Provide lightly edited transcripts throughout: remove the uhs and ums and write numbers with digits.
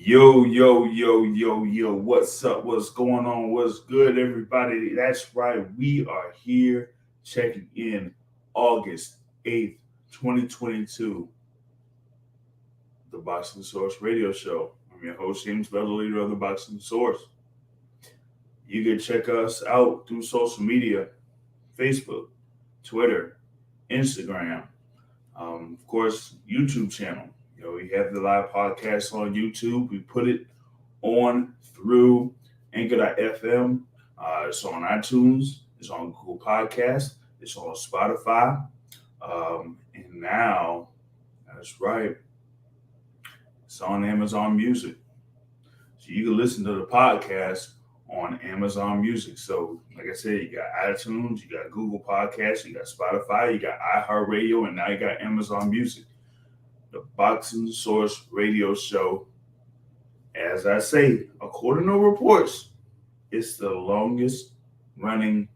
Yo, yo, yo, yo, yo, what's up? What's going on? What's good, everybody? That's right. We are here checking in August 8th, 2022, the Boxing Source Radio Show. I'm your host, James Bell, the leader of the Boxing Source. You can check us out through social media, Facebook, Twitter, Instagram, of course, YouTube channel. We have the live podcast on YouTube. We put it on through Anchor.fm. It's on iTunes. It's on Google Podcasts. It's on Spotify. And now, that's right, it's on Amazon Music. So you can listen to the podcast on Amazon Music. So, like I said, you got iTunes, you got Google Podcasts, you got Spotify, you got iHeartRadio, and now you got Amazon Music. The Boxing Source Radio Show, as I say, according to reports, it's the longest running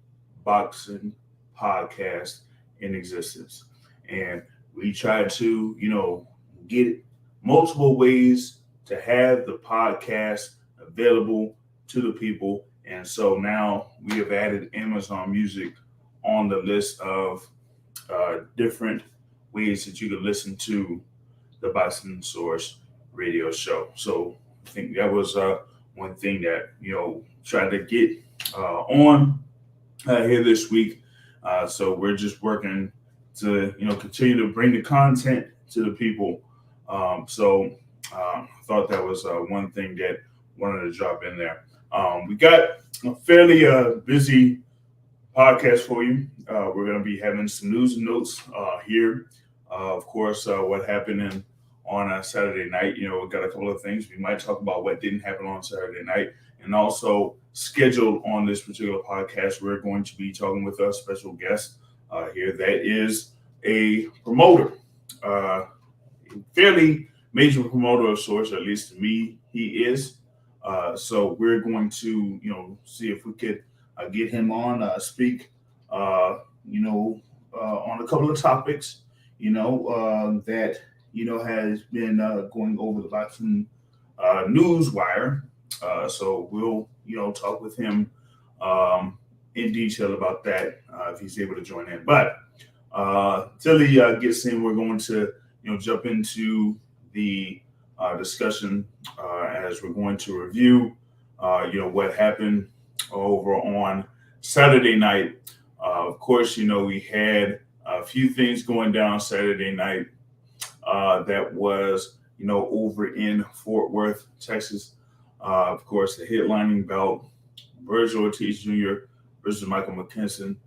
boxing podcast in existence. And we try to, get multiple ways to have the podcast available to the people. And so now we have added Amazon Music on the list of different ways that you can listen to the Boxing Source Radio Show. So I think that was one thing that, tried to get on here this week. So we're just working to, continue to bring the content to the people. So I thought that was one thing that wanted to drop in there. We got a fairly busy podcast for you. We're going to be having some news and notes here. Of course, what happened on Saturday night. We got a couple of things. We might talk about what didn't happen on Saturday night. And also scheduled on this particular podcast, we're going to be talking with a special guest here that is a promoter, fairly major promoter of sorts, at least to me, he is. So we're going to, see if we could get him on, speak, on a couple of topics, that, has been going over the boxing news wire. So we'll, talk with him in detail about that if he's able to join in. But till he gets in, we're going to, jump into the discussion as we're going to review, what happened over on Saturday night. Of course, we had a few things going down Saturday night. That was, over in Fort Worth, Texas. Of course, the headlining bout, Virgil Ortiz Jr. versus Michael McKinson.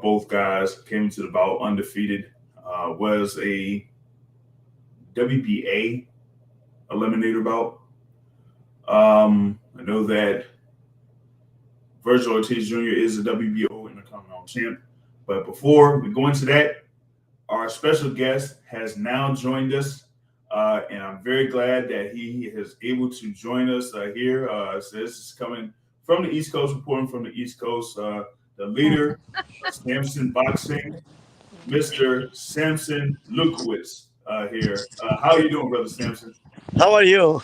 Both guys came to the bout undefeated. Was a WBA eliminator bout. I know that Virgil Ortiz Jr. is a WBO Intercontinental champ. But before we go into that, our special guest has now joined us, and I'm very glad that he is able to join us here. So this is coming from the East Coast, reporting from the East Coast, the leader of Sampson Boxing, Mr. Sampson Lewkowicz here. How are you doing, Brother Sampson? How are you?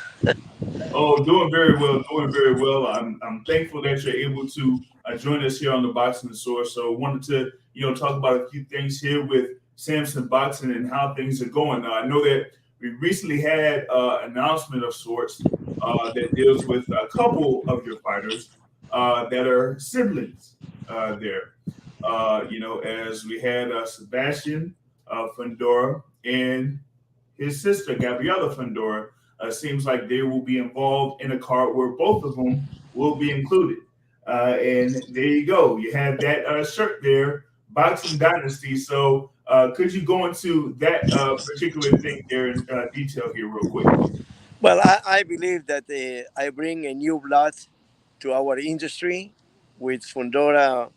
Oh, doing very well, doing very well. I'm thankful that you're able to join us here on the Boxing Source. So wanted to, talk about a few things here with Sampson Boxing and how things are going. I know that we recently had an announcement of sorts that deals with a couple of your fighters that are siblings there. As we had Sebastian Fundora and his sister, Gabriela Fundora. Seems like they will be involved in a card where both of them will be included. And there you go. You have that shirt there, Boxing Dynasty. So could you go into that particular thing there in detail here real quick? Well, I believe that I bring a new blood to our industry with Fundora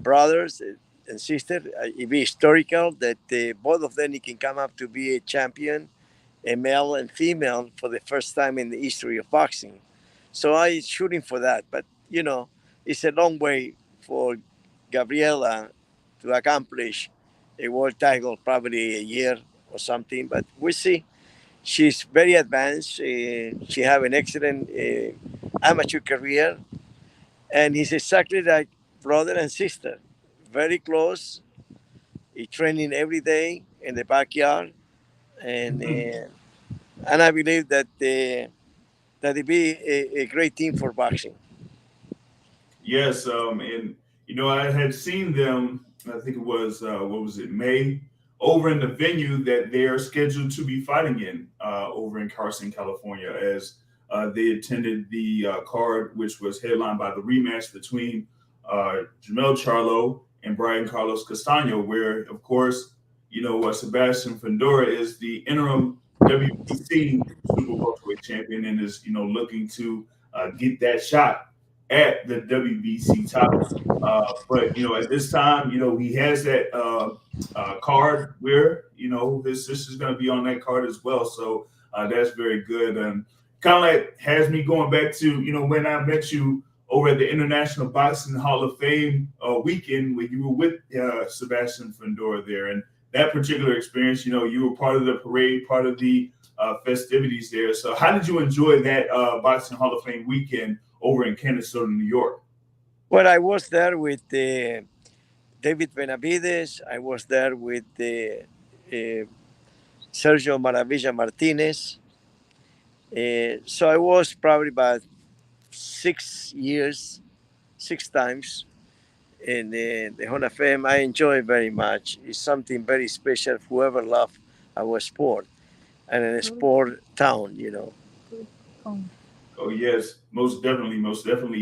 brothers and sisters. It be historical that both of them can come up to be a champion, a male and female, for the first time in the history of boxing. So I shooting for that. But, it's a long way for Gabriela to accomplish a world title, probably a year or something. But we'll see. She's very advanced. She have an excellent amateur career, and he's exactly like brother and sister, very close. He training every day in the backyard, and Mhm. I believe that that it be a great team for boxing. Yes, and I had seen them. I think it was what was it, May, over in the venue that they are scheduled to be fighting in over in Carson, California, as they attended the card, which was headlined by the rematch between Jamel Charlo and Brian Carlos Castano, where, of course, Sebastian Fundora is the interim WBC Super Welterweight champion and is looking to get that shot at the WBC title. But at this time, he has that card where his sister's going to be on that card as well. So that's very good, and kind of like has me going back to when I met you over at the International Boxing Hall of Fame weekend when you were with Sebastian Fundora there, and that particular experience. You were part of the parade, part of the festivities there. So how did you enjoy that Boxing Hall of Fame weekend over in Kennesaw, New York? Well, I was there with David Benavidez. I was there with Sergio Martinez. So I was probably about 6 years, 6 times in the Hall of Fame. I enjoy it very much. It's something very special. Whoever loves our sport and in a sport town. Oh yes, most definitely.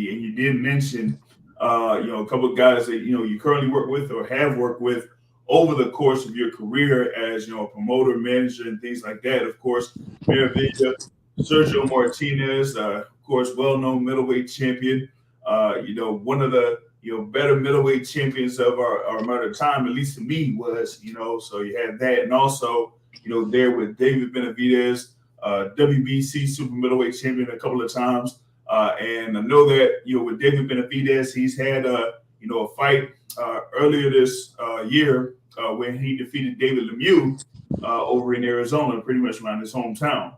And you did mention, a couple of guys that you currently work with or have worked with over the course of your career as a promoter, manager, and things like that. Of course, Maravilla, Sergio Martinez, of course, well-known middleweight champion. One of the better middleweight champions of our modern time, at least to me, was So you had that, and also there with David Benavidez, WBC super middleweight champion a couple of times. And I know that with David Benavidez, he's had a fight earlier this year when he defeated David Lemieux over in Arizona, pretty much around his hometown.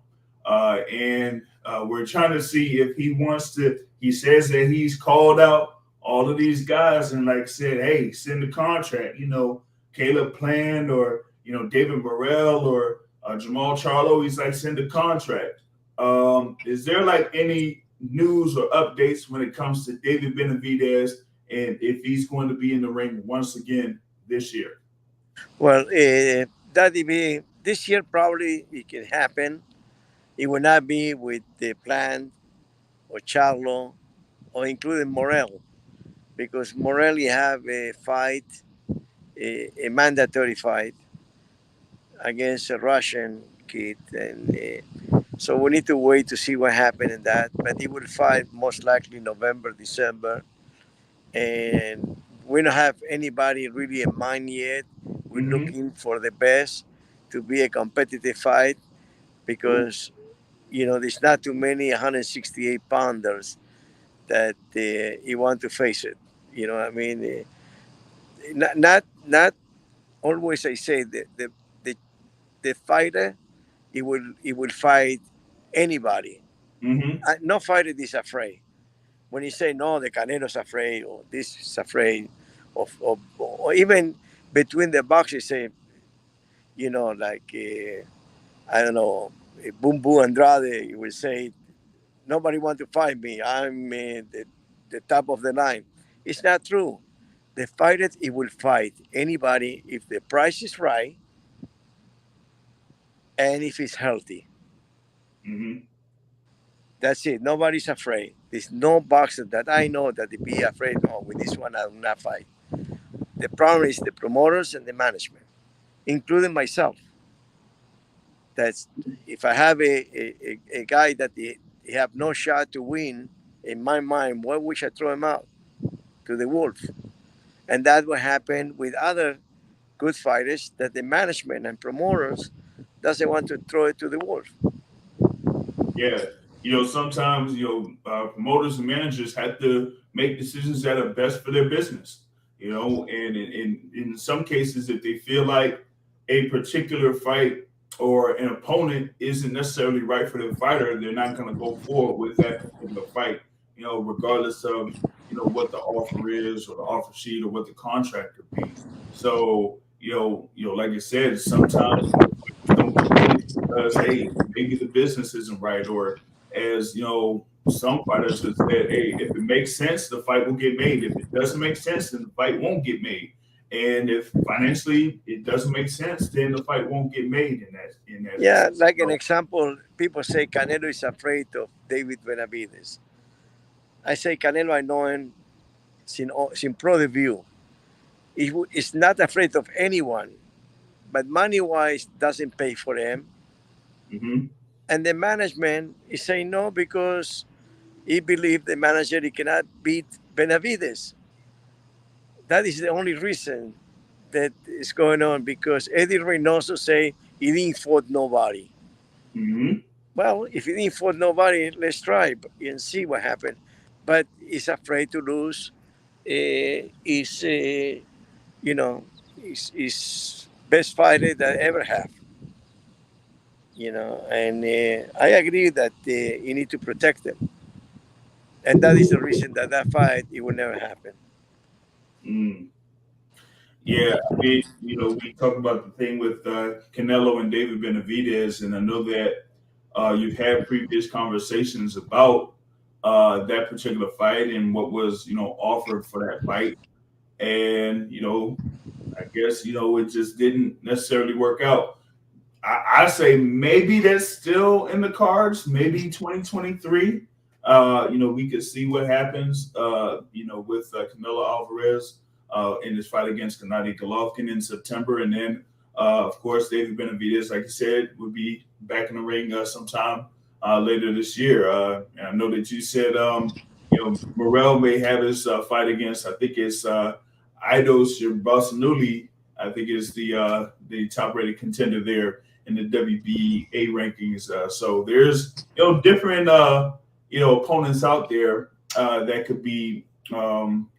And we're trying to see if he wants to. He says that he's called out all of these guys and like said, "Hey, send the contract." Caleb Plant or David Morrell or Jamal Charlo. He's like, send a contract. Is there like any news or updates when it comes to David Benavidez and if he's going to be in the ring once again this year? Well, that be this year probably it can happen. It will not be with the Plant or Charlo or including Morel because Morel you have a fight, a mandatory fight against a Russian kid, and so we need to wait to see what happened in that. But he will fight most likely November, December, and we don't have anybody really in mind yet. We're Mm-hmm. looking for the best to be a competitive fight because there's not too many 168 pounders that you want to face it. I mean, not always. I say the the fighter, he will fight anybody. Mm-hmm. No fighter is afraid. When you say no, the Canelo's afraid or this is afraid or even between the boxes, say like I don't know, Boom Boom Andrade, you will say nobody want to fight me. I'm the top of the line. It's not true. The fighter, he will fight anybody if the price is right and if he's healthy. Mm-hmm. That's it. Nobody's afraid. There's no boxer that I know that they be afraid. No, with this one I will not fight. The problem is the promoters and the management, including myself. That's if I have a guy that he have no shot to win, in my mind, why we should throw him out to the wolf? And that will happen with other good fighters that the management and promoters doesn't want to throw it to the wolf. Yeah. Sometimes, promoters and managers have to make decisions that are best for their business, and in some cases, if they feel like a particular fight or an opponent isn't necessarily right for the fighter, they're not going to go forward with that particular fight, regardless of, what the offer is or the offer sheet or what the contract could be. So, like I said, sometimes fights don't get made because, hey, maybe the business isn't right, or as some fighters have said, hey, if it makes sense, the fight will get made. If it doesn't make sense, then the fight won't get made. And if financially it doesn't make sense, then the fight won't get made in that Yeah, instance. like an So, example, people say Canelo is afraid of David Benavidez. I say Canelo, I know him sin pro debut. He's not afraid of anyone, but money wise doesn't pay for him. mhm, And the management is saying no because he believes the manager he cannot beat Benavidez. That is the only reason that is going on because Eddie Reynoso say he didn't fought nobody. mhm, Well, if he didn't fought nobody, let's try and see what happened. But he's afraid to lose. Is you know, is best fighter that I ever have. And I agree that you need to protect them, and that is the reason that fight it will never happen. mm. Yeah, I mean, we talk about the thing with Canelo and David Benavidez, and I know that you've had previous conversations about that particular fight and what was, offered for that fight. And, I guess, it just didn't necessarily work out. I say maybe that's still in the cards, maybe 2023. We could see what happens, with Canelo Alvarez in his fight against Gennady Golovkin in September. And then, of course, David Benavidez, like I said, would be back in the ring sometime later this year. And I know that you said, Morrell may have his fight against, I think it's Idos Basanuli, I think is the top rated contender there in the WBA rankings. So there's different opponents out there that could be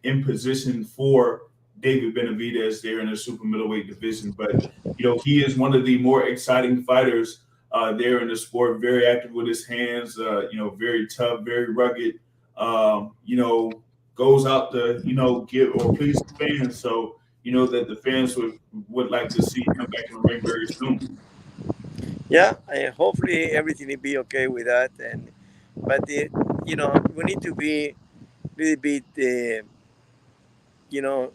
in position for David Benavidez there in the super middleweight division. But he is one of the more exciting fighters there in the sport. Very active with his hands. Very tough, very rugged. Goes out to give or please the fans. So that the fans would like to see him back in the ring very soon. Yeah, hopefully everything will be okay with that. And but we need to be a little bit,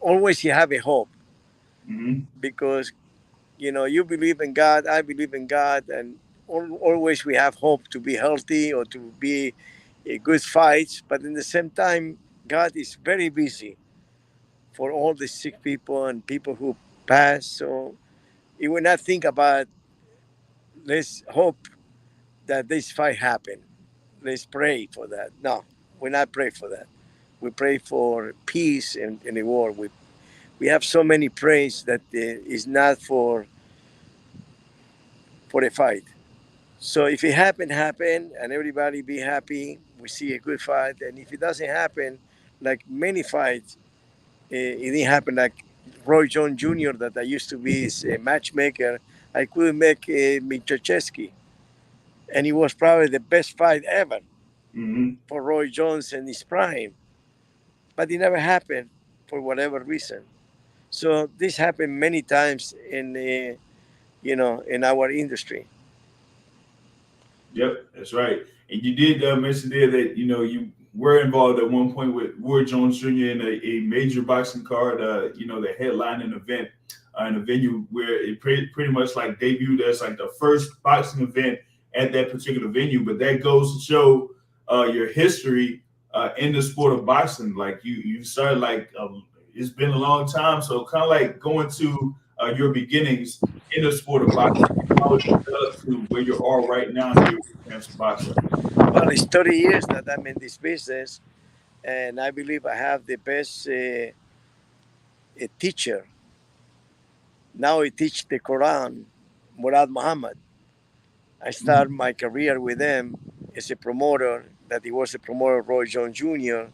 always you have a hope Mm-hmm. because you believe in God, I believe in God, and always we have hope to be healthy or to be a good fights. But in the same time, God is very busy for all the sick people and people who pass. So you will not think about let's hope that this fight happen. Let's pray for that. No, we not pray for that. We pray for peace in the world. We have so many praise that is not for a fight. So if it happen, and everybody be happy, we see a good fight. And if it doesn't happen, like many fights, it didn't happen. Like Roy Jones Jr. that I used to be his matchmaker, I couldn't make Michocheski, and it was probably the best fight ever Mm-hmm. for Roy Jones in his prime. But it never happened for whatever reason. So this happened many times in our industry. Yep, that's right. And you did mention there that you were involved at one point with Roy Jones Jr. in a major boxing card. The headlining event in a venue where it pretty much like debuted as like the first boxing event at that particular venue. But that goes to show your history in the sport of boxing. Like you started like it's been a long time, so kind of like going to your beginnings in the sport of boxing, how it developed to where you are right now here with Cancer Boxing. Well, it's 30 years that I'm in this business, and I believe I have the best teacher. Now I teach the Quran, Murad Muhammad. I started Mhm. my career with him as a promoter, that he was a promoter, Roy Jones Jr.,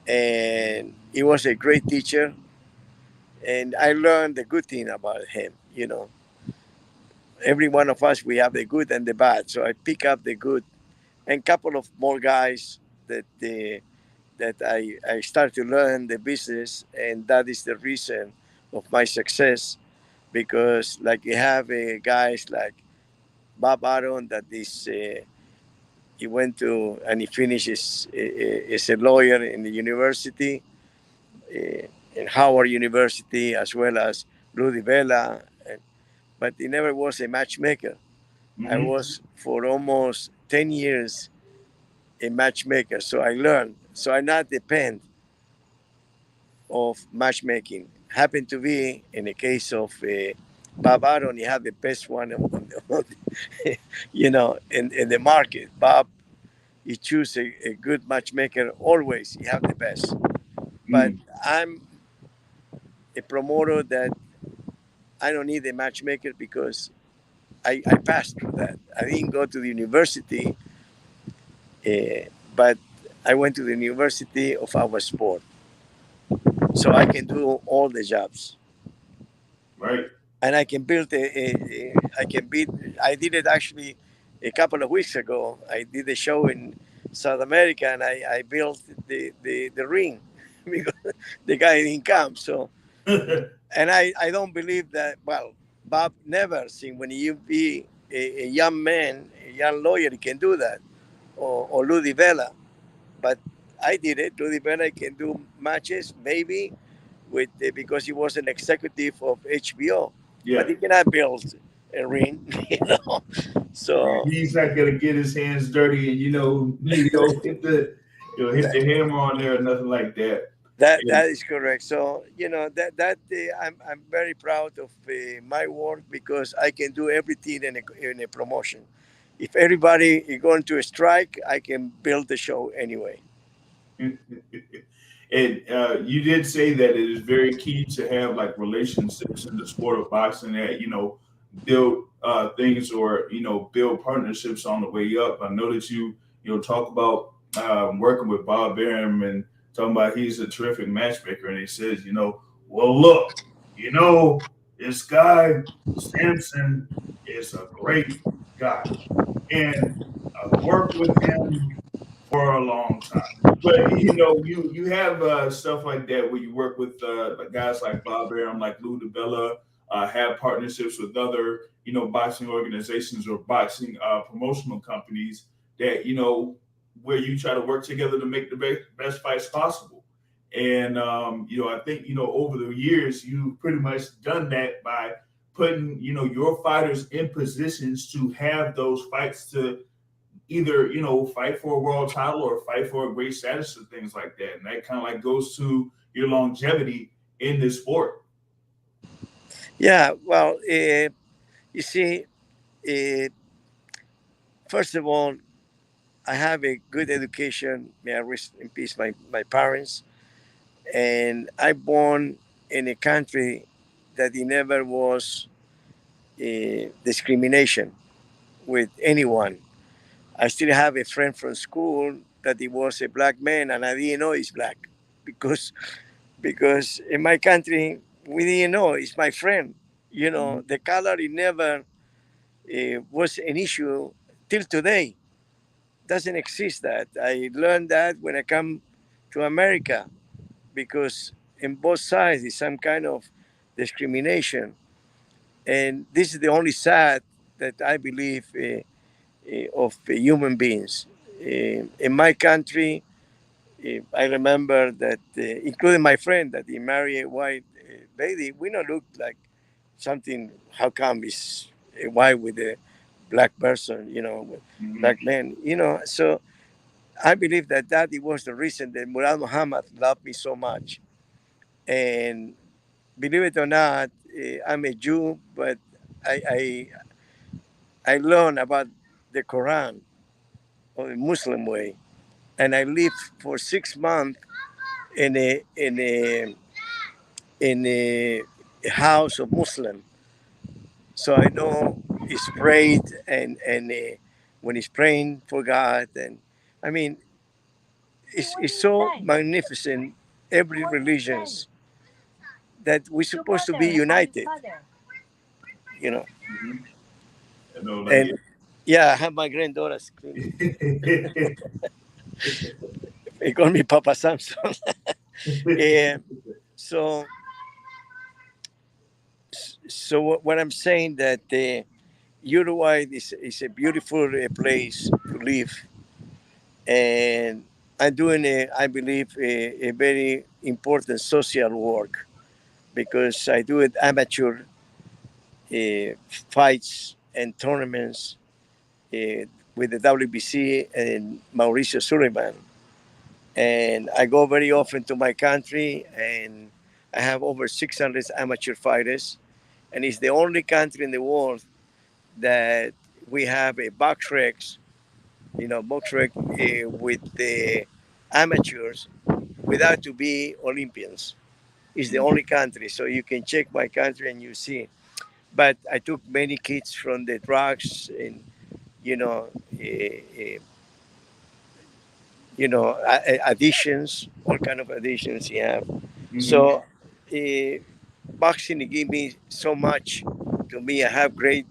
and he was a great teacher. And I learned the good thing about him. every one of us, we have the good and the bad. So I pick up the good, and a couple of more guys that I start to learn the business, and that is the reason of my success. Because like you have guys like Bob Aaron, that is he went to and he finished as a lawyer in the university, in Howard University, as well as Rudy Vela, but he never was a matchmaker. I Mm-hmm. was for almost 10 years a matchmaker, so I learned. So I not depend of matchmaking. Happened to be in the case of Bob Aaron, he had the best one in the market. Bob, he choose a good matchmaker always. He have the best. But Mm. I'm a promoter that I don't need a matchmaker because I passed through that. I didn't go to the university, but I went to the university of our sport, so I can do all the jobs, Right. and I can build I can beat. I did it actually a couple of weeks ago. I did a show in South America, and I built the ring because the guy didn't come. So, and I don't believe that. Well, Bob never seen when you be a young man, a young lawyer, he can do that, or Ludi Vela. But I did it. Ludi Vela can do matches maybe with because he was an executive of HBO, but Yeah. he cannot build a ring, you know. Yeah. So He's not gonna get his hands dirty and hit the hammer on there or nothing like that. that And is correct. So I'm very proud of my work because I can do everything in a promotion. If everybody is going to a strike, I can build the show anyway. and you did say that it is very key to have like relationships in the sport of boxing that build things or build partnerships on the way up. I know that you talk about working with Bob Arum and talking about he's a terrific matchmaker, and he says well look, this guy Sampson is a great guy, and I've worked with him for a long time. But you have stuff like that where you work with like guys like Bob Arum, like Lou DiBella, have partnerships with other boxing organizations or boxing promotional companies that where you try to work together to make the best fights possible. And I think over the years you've pretty much done that by putting your fighters in positions to have those fights to either fight for a world title or fight for a great status or things like that, and that kind of like goes to your longevity in this sport. Yeah, well, you see, uh, first of all, I have a good education. May I rest in peace my parents. And I born in a country that it never was discrimination with anyone. I still have a friend from school that he was a black man, and I didn't know he's black because in my country we didn't know he's my friend. Mhm. The color it never was an issue till today. Doesn't exist that. I learned that when I come to America because in both sides is some kind of discrimination, and this is the only side that I believe of human beings. In my country, I remember that, including my friend, that he married a white lady. We don't look like something. How come is a white with a black person? With Mhm. black man. So I believe that it was the reason that Murad Muhammad loved me so much. And believe it or not, I'm a Jew, but I I learned about the Quran or the Muslim way, and I lived for 6 months in a house of Muslim, so I know he's prayed and when he's praying for God, and I mean it's so magnificent. Every religions that we're supposed to be united, you know. Mhm. No, not And yet. yeah, I have my granddaughter screaming. They call me Papa Samson. And so, what I'm saying that Uruguay is a beautiful place to live, and I'm doing I believe a very important social work because I do it amateur fights and tournaments with the WBC and Mauricio Sullivan. And I go very often to my country, and I have over 600 amateur fighters. And it's the only country in the world that we have a box recs, box rec with the amateurs without to be Olympians. It's the only country. So you can check my country and you see. But I took many kids from the drugs and you know, uh, additions, all kind of additions you have. Hmm. So, boxing gave me so much. To me, I have great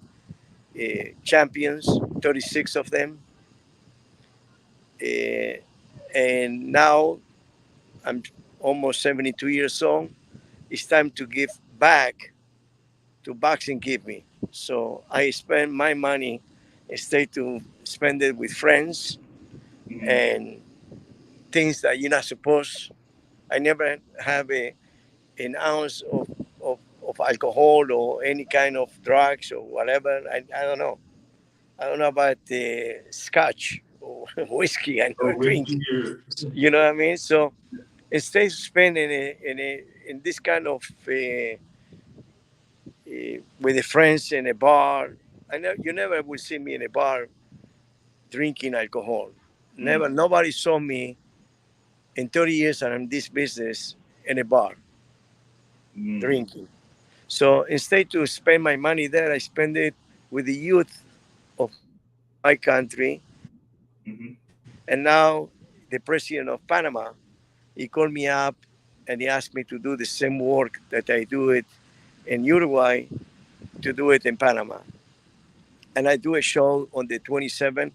champions, 36 of them, uh, and now I'm almost 72 years old. It's time to give back to boxing give me. So I spend my money instead to spend it with friends Hmm. and things that you're not supposed. I never have an ounce of alcohol or any kind of drugs or whatever. I don't know. I don't know about scotch or whiskey. I Oh, never with drink. your. You know what I mean? So instead of spending in this kind of with the friends in a bar, I know you never will see me in a bar drinking alcohol. Mm, Never. Nobody saw me in 30 years that I'm in this business in a bar mm, drinking. So instead to spend my money there, I spend it with the youth of my country. And mhm, now the president of Panama, he called me up and he asked me to do the same work that I do it in Uruguay to do it in Panama. And I do a show on the 27th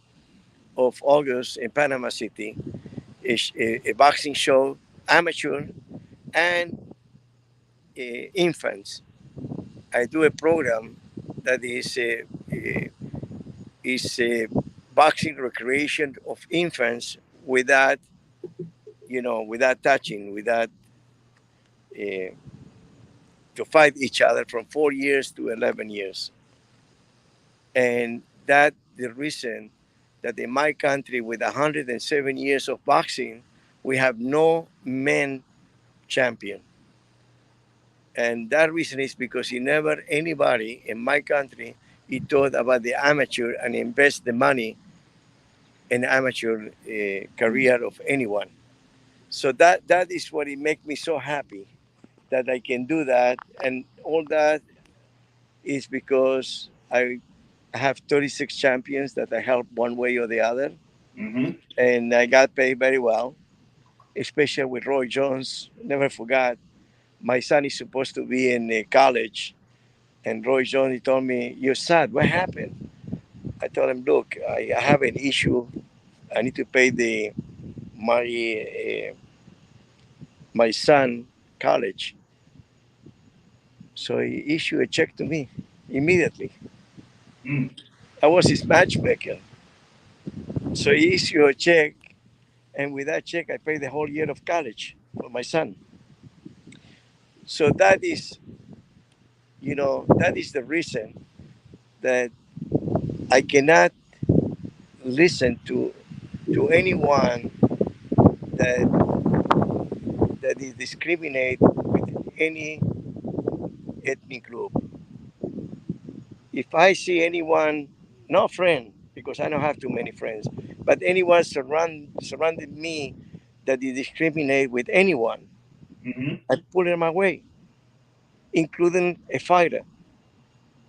of August in Panama City, a boxing show, amateur and infants. I do a program that is a boxing recreation of infants without without touching, without uh, to fight each other from 4 years to 11 years, and that the reason that in my country with 107 years of boxing we have no men champion, and that reason is because he never anybody in my country he thought about the amateur and invest the money in amateur career of anyone. So that is what it makes me so happy that I can do that, and all that is because I have 36 champions that I help one way or the other, mhm, and I got paid very well, especially with Roy Jones. Never forgot, my son is supposed to be in college, and Roy Jones he told me, "You're sad. What happened?" I told him, "Look, I have an issue. I need to pay the my son college." So he issued a check to me immediately. mm, I was his matchmaker. So he issued a check, and with that check, I paid the whole year of college for my son. So that is the reason that I cannot listen to anyone that that is discriminate with any ethnic group. If I see anyone, no friend, because I don't have too many friends, but anyone surrounded me that they discriminate with anyone, mhm, I pull them away, including a fighter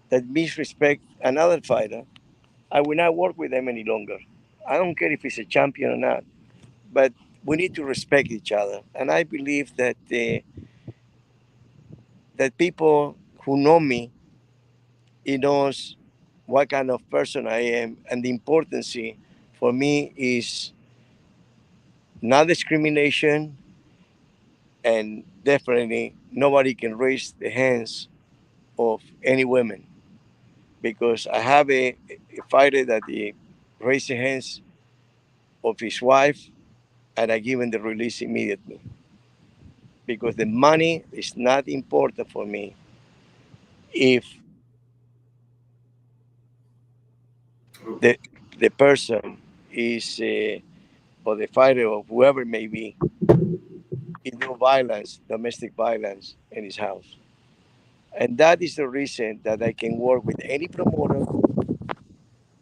that misrespect another fighter. I will not work with them any longer. I don't care if he's a champion or not, but we need to respect each other. And I believe that people who know me, he knows. what kind of person I am, and the importance for me is not discrimination, and definitely nobody can raise the hands of any women, because I have a fighter that he raised the hands of his wife, and I give him the release immediately, because the money is not important for me if Oh, the the person is or the fighter or whoever it may be, in no violence, domestic violence in his house. And that is the reason that I can work with any promoter,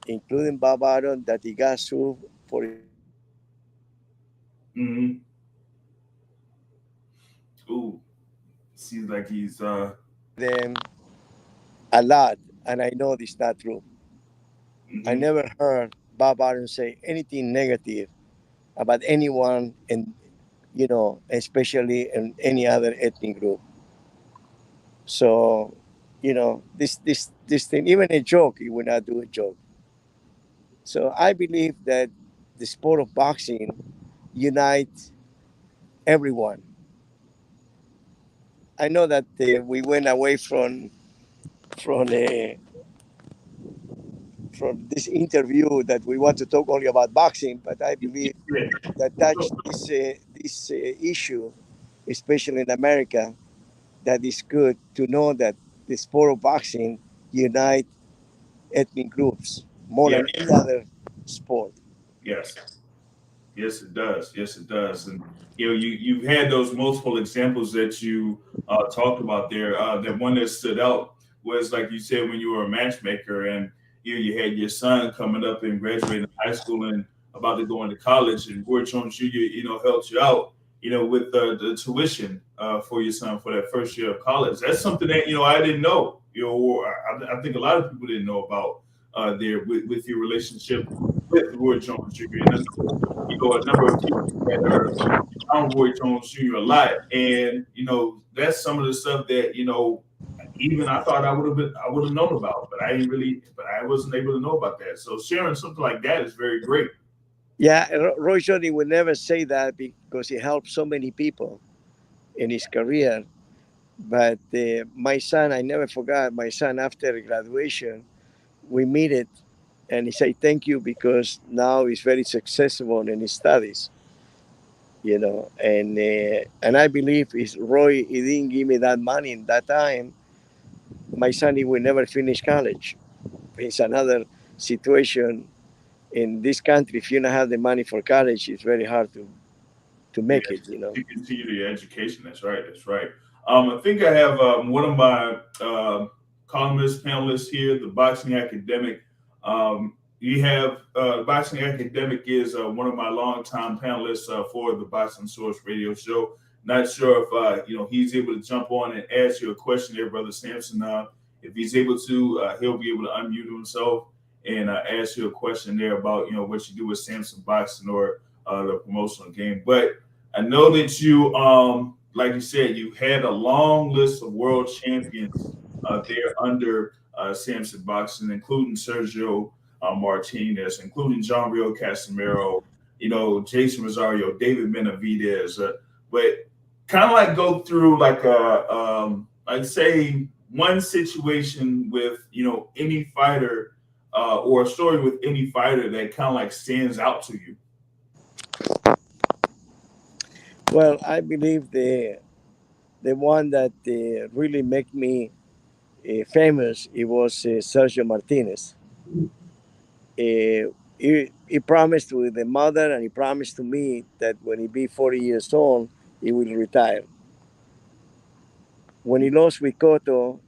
including Bob Aron, that he got sued for his wife. mm-hmm. Ooh, seems like he's Them a lot, and I know this is not true. I mm-hmm. never heard Bob Aron say anything negative about anyone, and especially in any other ethnic group. So, this thing, even a joke, he would not do a joke. So I believe that the sport of boxing unites everyone. I know that we went away from uh, from this interview that we want to talk only about boxing, but I believe Yeah. that this issue, especially in America, that is good to know that the sport of boxing unite ethnic groups more Yeah. than any other sport. Yes. Yes, it does. Yes, it does. And you've had those multiple examples that you talked about there. That one that stood out was like you said when you were a matchmaker, and you had your son coming up and graduating high school and about to go into college, and Roy Jones Jr. Helped you out, with the tuition for your son for that first year of college. That's something that I didn't know. Or I think a lot of people didn't know about there with your relationship with Roy Jones Jr. And a number of people that are around Roy Jones Jr. a lot, and that's some of the stuff that even I thought I would have known about, but I wasn't able to know about that. So sharing something like that is very great. Yeah, Roy Johnny would never say that because he helped so many people in his career. But my son, I never forgot my son after graduation. We meet it, and he said thank you because now he's very successful in his studies. And I believe if Roy he didn't give me that money in that time, my son he will never finish college. It's another situation in this country. If you don't have the money for college, it's very hard to Yeah, make it. to continue your education. That's right. That's right. I think I have one of my columnists, panelists here, the boxing academic. You have boxing academic is one of my longtime panelists for the Boxing Source Radio Show. Not sure if he's able to jump on and ask you a question there, brother Sampson. If he's able to, he'll be able to unmute himself and ask you a question there about what you do with Samson Boxing or the promotional game. But I know that you, like you said, you had a long list of world champions there under Samson Boxing, including Sergio Martinez, including John Rio Casimiro, Jason Rosario, David Benavidez. But kind of like go through like I'd say one situation with any fighter or a story with any fighter that kind of like stands out to you. Well, I believe the one that really make me famous it was Sergio Martinez. He promised to the mother and he promised to me that when he be 40 years old, he will retire. When he lost with Cotto,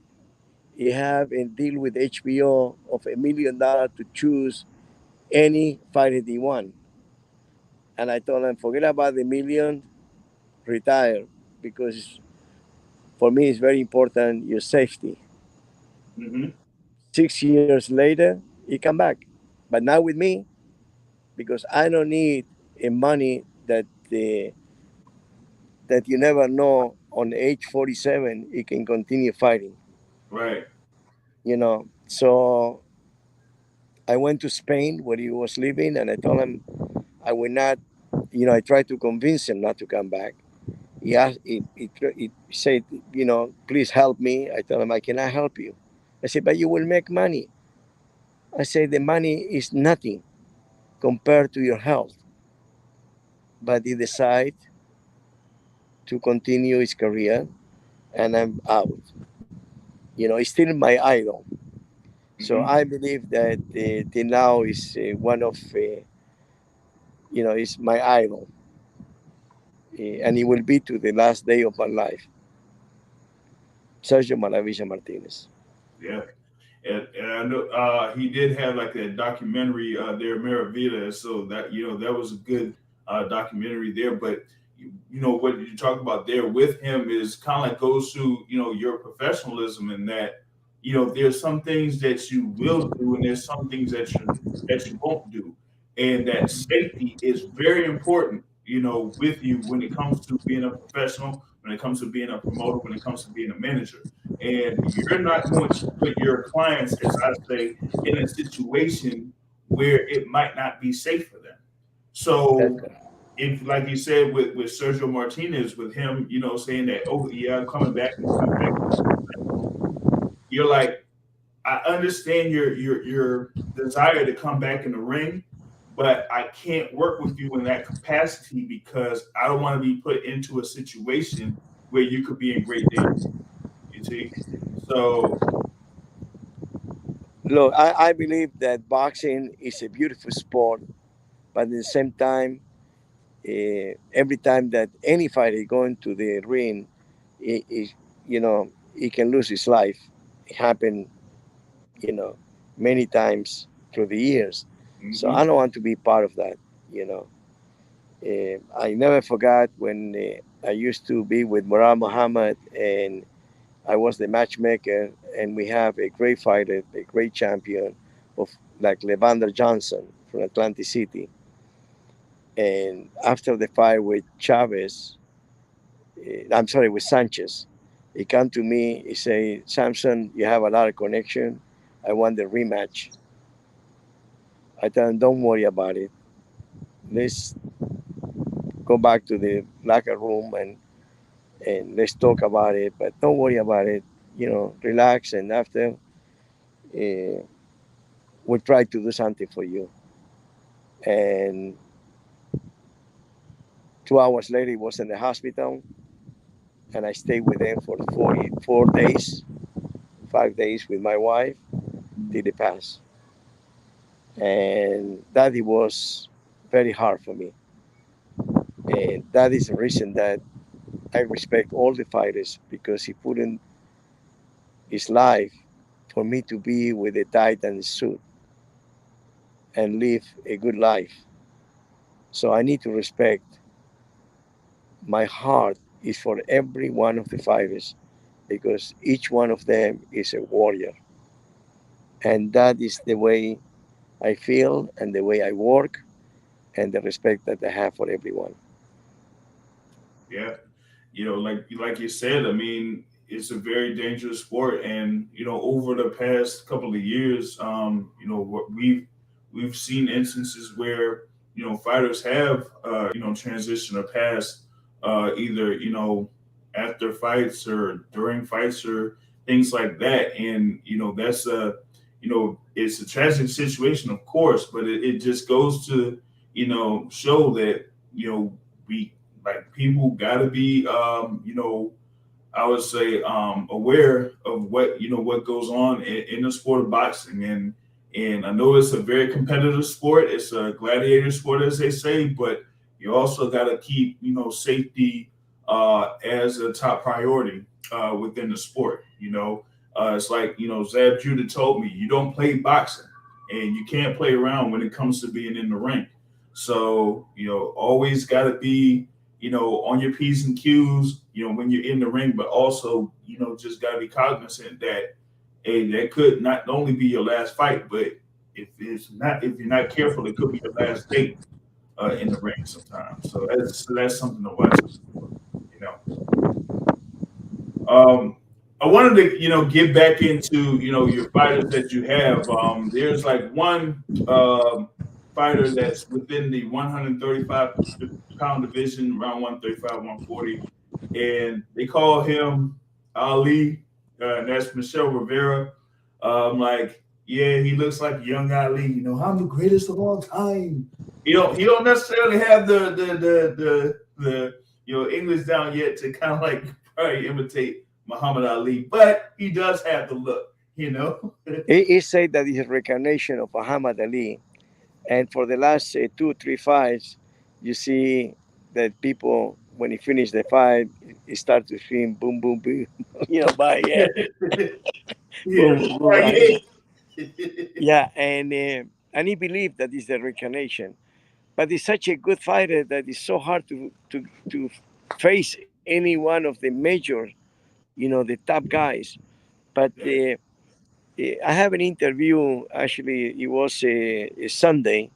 he have a deal with HBO of $1 million to choose any fighter he want. And I told him, forget about the million, retire, because for me it's very important your safety. Mm-hmm. 6 years later, he come back, but not with me because I don't need a money that you never know. On age 47, he can continue fighting. Right. So I went to Spain where he was living, and I told him I will not. I tried to convince him not to come back. He asked, he said, please help me. I told him I cannot help you. I said, but you will make money. I said the money is nothing compared to your health. But he decided to continue his career, and I'm out. He's still my idol. So Hmm. I believe that till now is one of, is my idol, and he will be to the last day of my life. Sergio Martinez. Yeah. And I know he did have like a documentary there, Maravita. So that that was a good documentary there. But what you talk about there with him is kind of like goes to your professionalism in that there's some things that you will do and there's some things that you won't do, and that safety is very important. With you when it comes to being a professional, when it comes to being a promoter, when it comes to being a manager, and you're not going to put your clients, as I say, in a situation where it might not be safe for them. That's So, correct. if, like you said, with Sergio Martinez, with him, saying that, oh yeah, I'm coming back, I'm coming back, you're like, I understand your desire to come back in the ring, but I can't work with you in that capacity because I don't want to be put into a situation where you could be in great danger. You see, so Look, I believe that boxing is a beautiful sport, but at the same time, every time that any fighter going to the ring, he can lose his life. It happened, you know, many times through the years. So I mhm. don't want to be part of that. You know, I never forgot when I used to be with Murad Muhammad, and I was the matchmaker, and we have a great fighter, a great champion of like Levander Johnson from Atlantic City. And after the fight with Chavez, I'm sorry, with Sanchez, he come to me. He say, "Samson, you have a lot of connection. I want the rematch." I tell him, "Don't worry about it. Let's go back to the locker room and let's talk about it. But don't worry about it. Relax. And after, we'll try to do something for you." And 2 hours later, he was in the hospital, and I stayed with him for 4 days, 5 days with my wife till he passed. And that it was very hard for me. And that is the reason that I respect all the fighters, because he put in his life for me to be with a Titan suit and live a good life. So I need to respect. My heart is for every one of the fighters, because each one of them is a warrior. And that is the way I feel and the way I work and the respect that I have for everyone. Yeah, like you said, I mean, it's a very dangerous sport, and over the past couple of years, what we've seen instances where fighters have transitioned or passed either after fights or during fights or things like that, and that's it's a tragic situation, of course, but it just goes to show that we like people got to be I would say aware of what goes on in the sport of boxing, and I know it's a very competitive sport, it's a gladiator sport, as they say, but you also got to keep safety as a top priority within the sport. It's like Zab Judah told me, you don't play boxing and you can't play around when it comes to being in the ring. So always got to be on your P's and Q's, when you're in the ring, but also, just got to be cognizant that, hey, that could not only be your last fight, but if you're not careful, it could be your last date in the ring sometimes. So that's something to watch out for, you know. I wanted to, get back into, your fighters that you have. There's like one fighter that's within the 135-pound division, around 135, 140, and they call him Ali, and that's Michelle Rivera. Like, yeah, he looks like young Ali. I'm the greatest of all time. He don't necessarily have the English down yet to kind of like probably imitate Muhammad Ali, but he does have the look. He said that it's a reincarnation of Muhammad Ali. And for the last 2 3 fights, you see that people, when he finished the fight, he start to scream boom, boom, boom, bye, yeah, Yeah, boom, boom, boom, bye. right. Yeah, and he believed that is the reincarnation. But he's such a good fighter that it's so hard to face any one of the major, the top guys. But I have an interview, actually, it was a Sunday,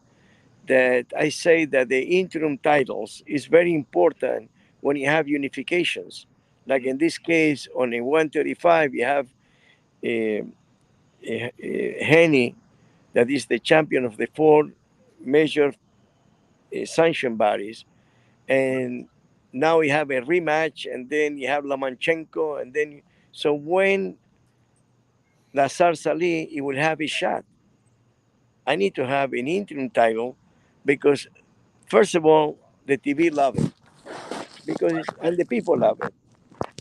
that I say that the interim titles is very important when you have unifications. Like in this case, on a 135, you have uh, Henny, that is the champion of the four major sanction bodies, and now we have a rematch, and then you have Lomachenko, and then so when Lazar Salih, he will have a shot. I need to have an interim title because, first of all, the TV love it and the people love it.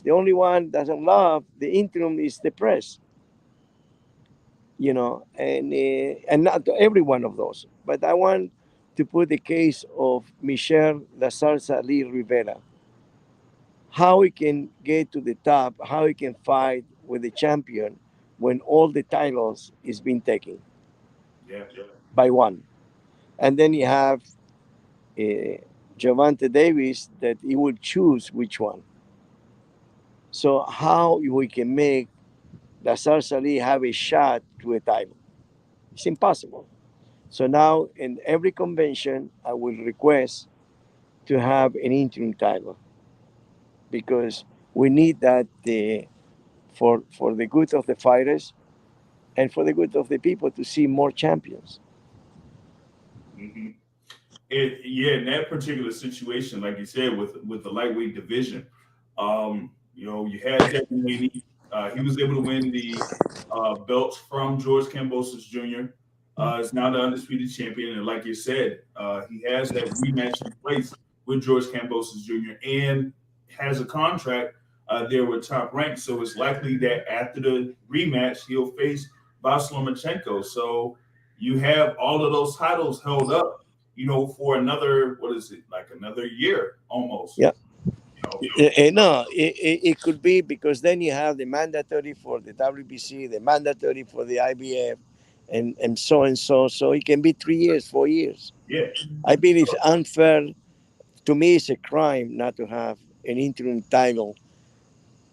The only one doesn't love the interim is the press, and not every one of those. But I want to put the case of Michel Lazar Salih Rivera, how he can get to the top, how he can fight with the champion when all the titles is being taken Yeah. by one. And then you have uh, Javante Davis that he will choose which one. So how we can make Lazar Salih have a shot to a title? It's impossible. So now in every convention, I will request to have an interim title because we need that for the good of the fighters and for the good of the people to see more champions. hmm yeah, in that particular situation, like you said, with the lightweight division, you had Devin Haney. He was able to win the belts from George Kambosos Jr. Is now the undisputed champion, and like you said, he has that rematch in place with George Kambosos Jr. and has a contract there with Top Rank. So it's likely that after the rematch, he'll face Vasyl Lomachenko. So you have all of those titles held up, for another, what is it, like another year almost. Yeah. You know. No, it could be because then you have the mandatory for the WBC, the mandatory for the IBF, and so and so. So it can be 3 years, 4 years. Yeah. I believe it's unfair. To me, it's a crime not to have an interim title.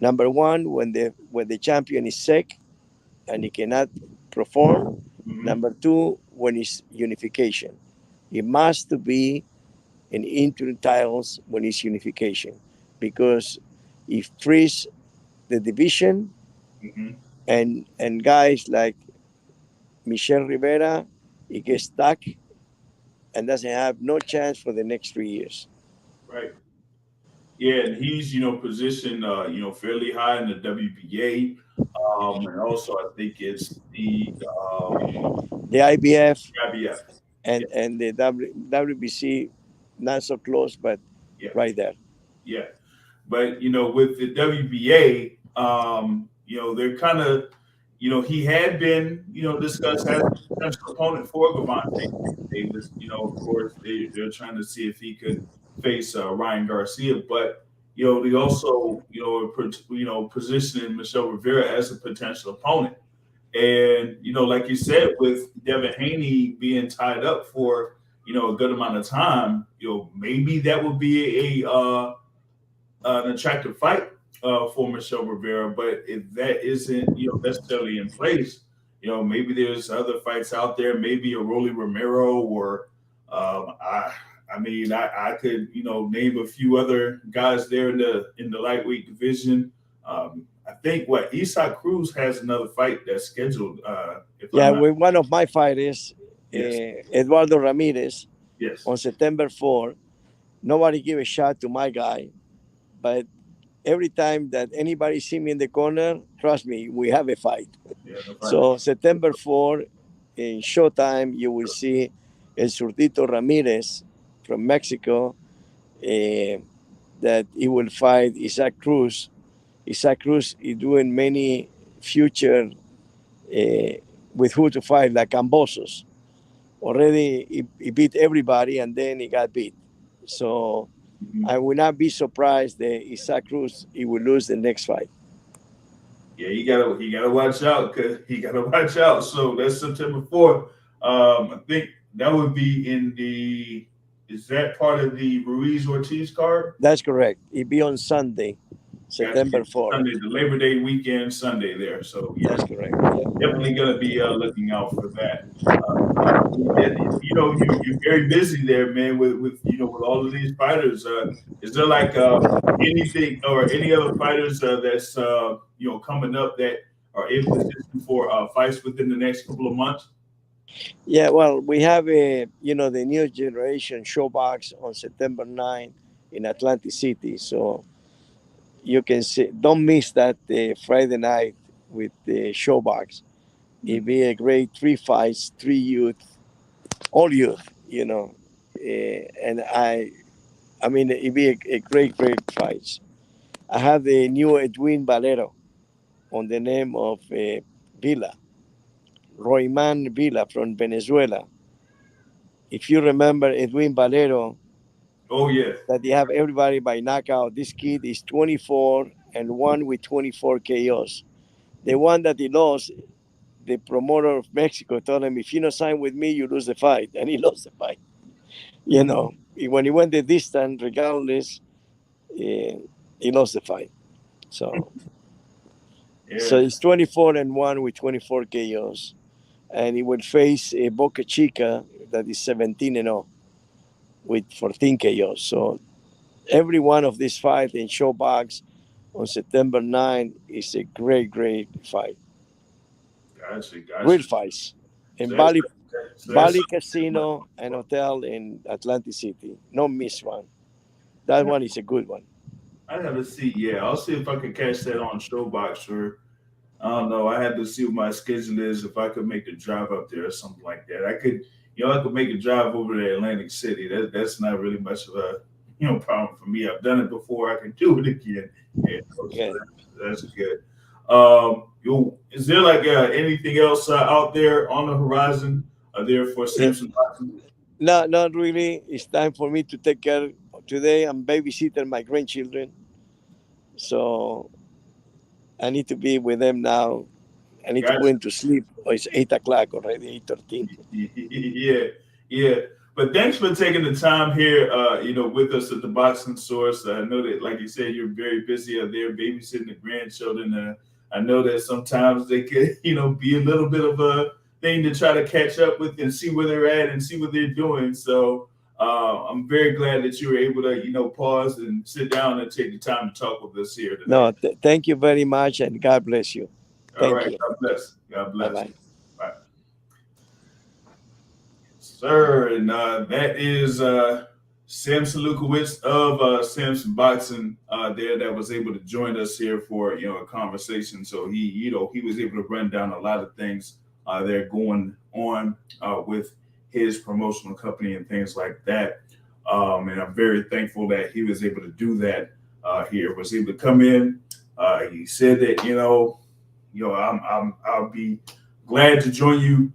Number one, when the champion is sick and he cannot perform. Mm-hmm. Number two, when it's unification, it must be an interim titles when it's unification, because it frees the division, Mm-hmm. and guys like Michel Rivera, he gets stuck and doesn't have no chance for the next 3 years. Right. Yeah, and he's positioned fairly high in the WBA, and also I think it's the The IBF IBF. Yeah, and the WBC, not so close, but yeah, right there. yeah. But with the WBA, they're kind of, he had been, discussed as a potential opponent for Gavante Davis. Of course, they're trying to see if he could face Ryan Garcia, but they also, positioning Michelle Rivera as a potential opponent. And like you said, with Devin Haney being tied up for a good amount of time, maybe that would be an attractive fight for Michelle Rivera. But if that isn't necessarily in place, maybe there's other fights out there, maybe a Rolly Romero or I could name a few other guys there in the lightweight division. I think what Isaac Cruz has another fight that's scheduled. If I'm Yeah, not. with one of my fighters, Yes. Eduardo Ramirez, Yes. on September 4. Nobody give a shot to my guy, but every time that anybody see me in the corner, trust me, we have a fight. Yeah. The fight. So September 4, in Showtime, you will see El Zurdito Ramirez from Mexico that he will fight Isaac Cruz. Isaac Cruz is doing many future with who to fight, like Cambosos. Already he beat everybody and then he got beat. So Mhm. I will not be surprised that Isaac Cruz he will lose the next fight. Yeah, he gotta watch out because he gotta watch out. So that's September 4th. I think that would be in the. Is that part of the Ruiz Ortiz card? That's correct. It be on Sunday, Gotcha. September 4th. Sunday, the Labor Day weekend, Sunday there. So yeah, That's correct. Yeah. definitely gonna be looking out for that. You're very busy there, man. With all of these fighters. Is there like anything or any other fighters that's coming up that are in position for fights within the next couple of months? Yeah, well, we have the new generation showbox on September 9 in Atlantic City. So you can see, don't miss that Friday night with the showbox. It'll be a great 3 fights, 3 youth, all youth. And I mean, it'll be a great fights. I have the new Edwin Valero on the name of Villa, Royman Villa from Venezuela. If you remember Edwin Valero, Oh yeah. that they have everybody by knockout. This kid is 24 and one with 24 KOs. The one that he lost, the promoter of Mexico told him, if you don't sign with me, you lose the fight. And he lost the fight. When he went the distance, regardless, he lost the fight. So, Yeah. so he's 24 and one with 24 KOs. And he will face a Boca Chica that is 17 and 0 with 14 KOs. So every one of these fights in Showbox on September 9 is a great fight. Gotcha. Great fights. In So Bali that's Casino and Hotel in Atlantic City. No miss one. That one is a good one. I have to see. Yeah, I'll see if I can catch that on Showbox or I don't know. I had to see what my schedule is if I could make the drive up there or something like that. I could make a drive over to Atlantic City. That's not really much of a problem for me. I've done it before. I can do it again. So that's good. Is there like anything else out there on the horizon? There for Sampson? No, not really. It's time for me to take care. Today I'm babysitting my grandchildren, so I need to be with them now. I need to go into sleep. Oh, it's 8 o'clock already, 8:13. Yeah. But thanks for taking the time here, with us at the Boxing Source. I know that, like you said, you're very busy out there babysitting the grandchildren. I know that sometimes they could, be a little bit of a thing to try to catch up with and see where they're at and see what they're doing. So I'm very glad that you were able to, pause and sit down and take the time to talk with us here today. No, thank you very much, and God bless you. Thank you. God bless. God bless. Bye-bye. Bye. Sir, and that is Sampson Lewkowicz of Sampson Boxing there that was able to join us here for a conversation. So he was able to run down a lot of things there going on with his promotional company and things like that. And I'm very thankful that he was able to do that here. Was able to come in. He said that I'll be glad to join you.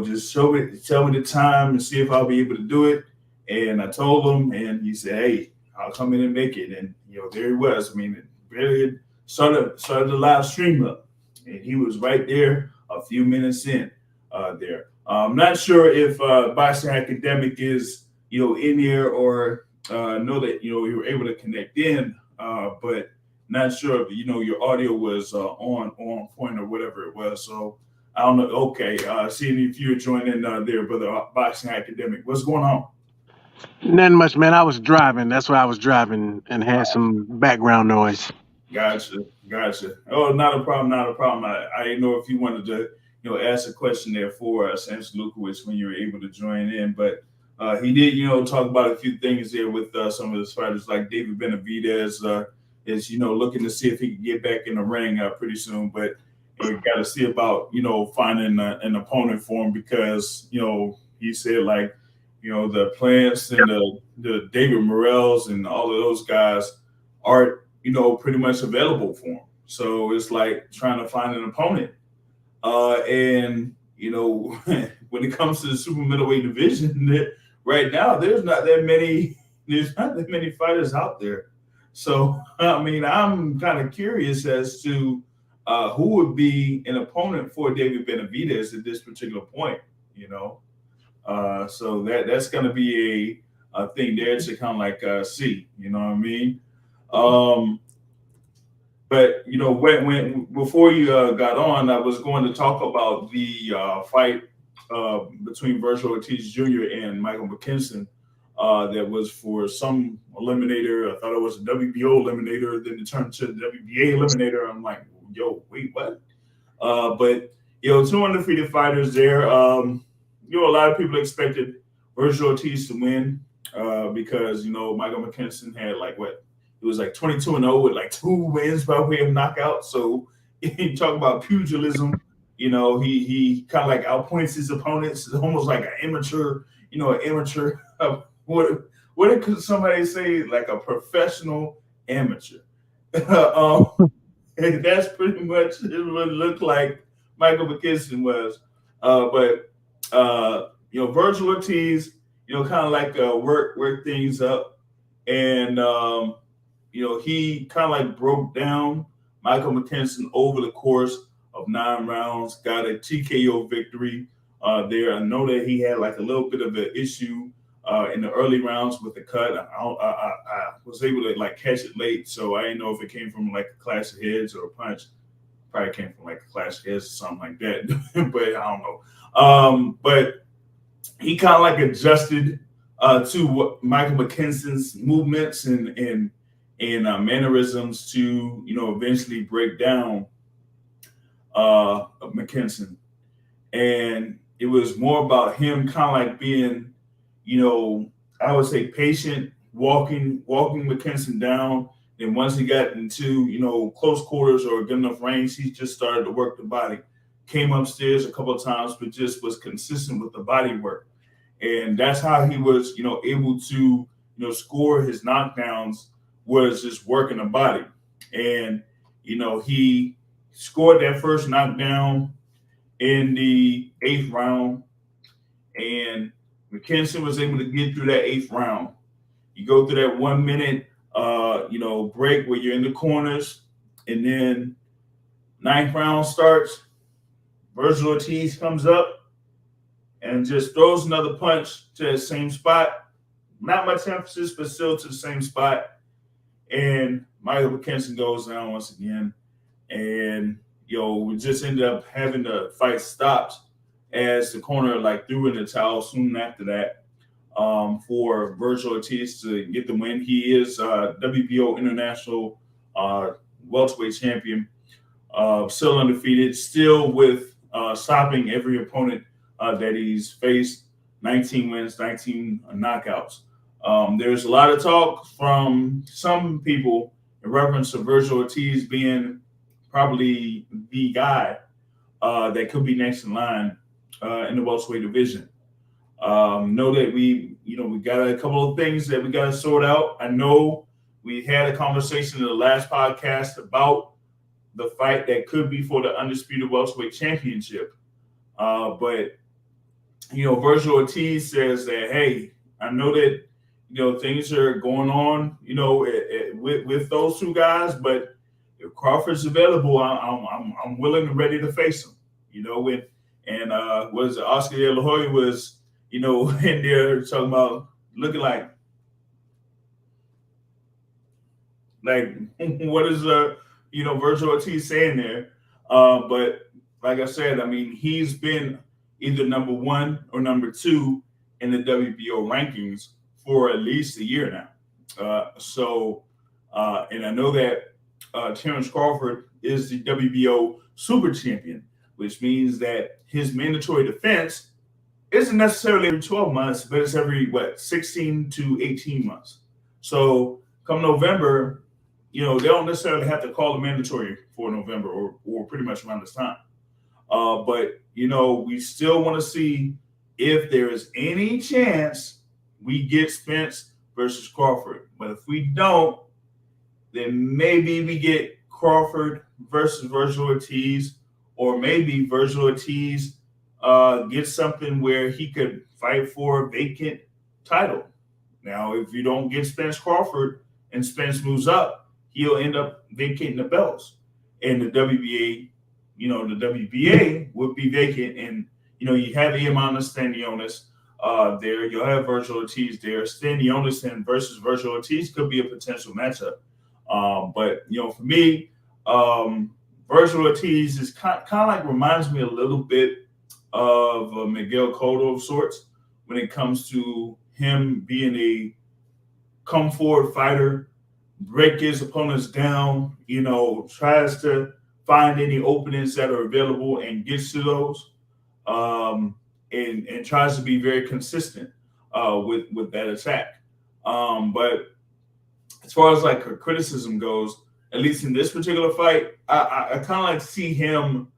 Just tell me the time and see if I'll be able to do it. And I told him, and he said, "Hey, I'll come in and make it." And there he was. I mean, barely started the live stream up, and he was right there a few minutes in there. I'm not sure if Boxing Academic is in here or know that you were able to connect in, but not sure if your audio was on point or whatever it was. So I don't know. Okay, seeing if you're joining there, brother Boxing Academic. What's going on? Nothing much, man. I was driving. That's why I was driving and had some background noise. Gotcha. Gotcha. Oh, not a problem, not a problem. I didn't know if you wanted to, ask a question there for Sampson Lewkowicz when you were able to join in, but he did, talk about a few things there with some of his fighters, like David Benavidez is, looking to see if he can get back in the ring pretty soon, but you got to see about, finding an opponent for him because, he said like, the Plants and the David Morels and all of those guys aren't, pretty much available for him. So it's like trying to find an opponent. And when it comes to the super middleweight division, right now there's not that many. There's not that many fighters out there. So I mean, I'm kind of curious as to who would be an opponent for David Benavidez at this particular point. So that's going to be a thing there to kind of like see. You know what I mean? But when before you got on, I was going to talk about the fight between Virgil Ortiz Jr. and Michael McKinson. That was for some eliminator. I thought it was a WBO eliminator, then it turned to the WBA eliminator. I'm like, yo, wait, what? But two undefeated fighters there. A lot of people expected Virgil Ortiz to win because Michael McKinson had like what? It was like 22-0 with like 2 wins by way of knockout. So you talk about pugilism, he kind of like outpoints his opponents. It's almost like an amateur, what could somebody say? Like a professional amateur. And that's pretty much what it looked like Michael McKinson was. Virgil Ortiz, kind of like work things up. And he kind of like broke down Michael McKinson over the course of 9 rounds, got a TKO victory there. I know that he had like a little bit of an issue in the early rounds with the cut. I was able to like catch it late, so I didn't know if it came from like a clash of heads or a punch. Probably came from like a clash of heads or something like that, but I don't know. But he kind of like adjusted to what Michael McKinson's movements and mannerisms to eventually break down McKinson, and it was more about him kind of like being, I would say patient, walking McKinson down. And once he got into close quarters or good enough range, he just started to work the body. Came upstairs a couple of times, but just was consistent with the body work, and that's how he was able to score his knockdowns. Was just working the body. And, he scored that first knockdown in the 8th round. And McKinson was able to get through that 8th round. You go through that 1 minute, break where you're in the corners. And then 9th round starts. Virgil Ortiz comes up and just throws another punch to the same spot. Not much emphasis, but still to the same spot. And Michael McKinson goes down once again. And, we just ended up having the fight stopped as the corner like threw in the towel soon after that for Virgil Ortiz to get the win. He is WBO International welterweight champion, still undefeated, still with stopping every opponent that he's faced, 19 wins, 19 knockouts. There's a lot of talk from some people in reference to Virgil Ortiz being probably the guy that could be next in line in the welterweight division. Know that we got a couple of things that we got to sort out. I know we had a conversation in the last podcast about the fight that could be for the undisputed welterweight championship. But Virgil Ortiz says that, hey, I know that things are going on, with those two guys. But if Crawford's available, I'm willing and ready to face him. Was Oscar De La Hoya was, in there talking about looking like what is Virgil Ortiz saying there? But like I said, I mean, he's been either number 1 or number 2 in the WBO rankings for at least a year now. And I know that Terrence Crawford is the WBO super champion, which means that his mandatory defense isn't necessarily every 12 months, but it's every 16 to 18 months. So come November, they don't necessarily have to call a mandatory for November or pretty much around this time. But we still want to see if there is any chance we get Spence versus Crawford. But if we don't, then maybe we get Crawford versus Virgil Ortiz, or maybe Virgil Ortiz gets something where he could fight for a vacant title. Now, if you don't get Spence Crawford and Spence moves up, he'll end up vacating the belts. And the WBA, the WBA would be vacant. And, you have Emanuel Stanionis there. You'll have Virgil Ortiz there. Stanionis and versus Virgil Ortiz could be a potential matchup. But, for me, Virgil Ortiz is kind of like reminds me a little bit of Miguel Cotto of sorts when it comes to him being a come forward fighter, break his opponents down, tries to find any openings that are available and gets to those, and tries to be very consistent with that attack. But as far as like her criticism goes, at least in this particular fight, I kind of like to see him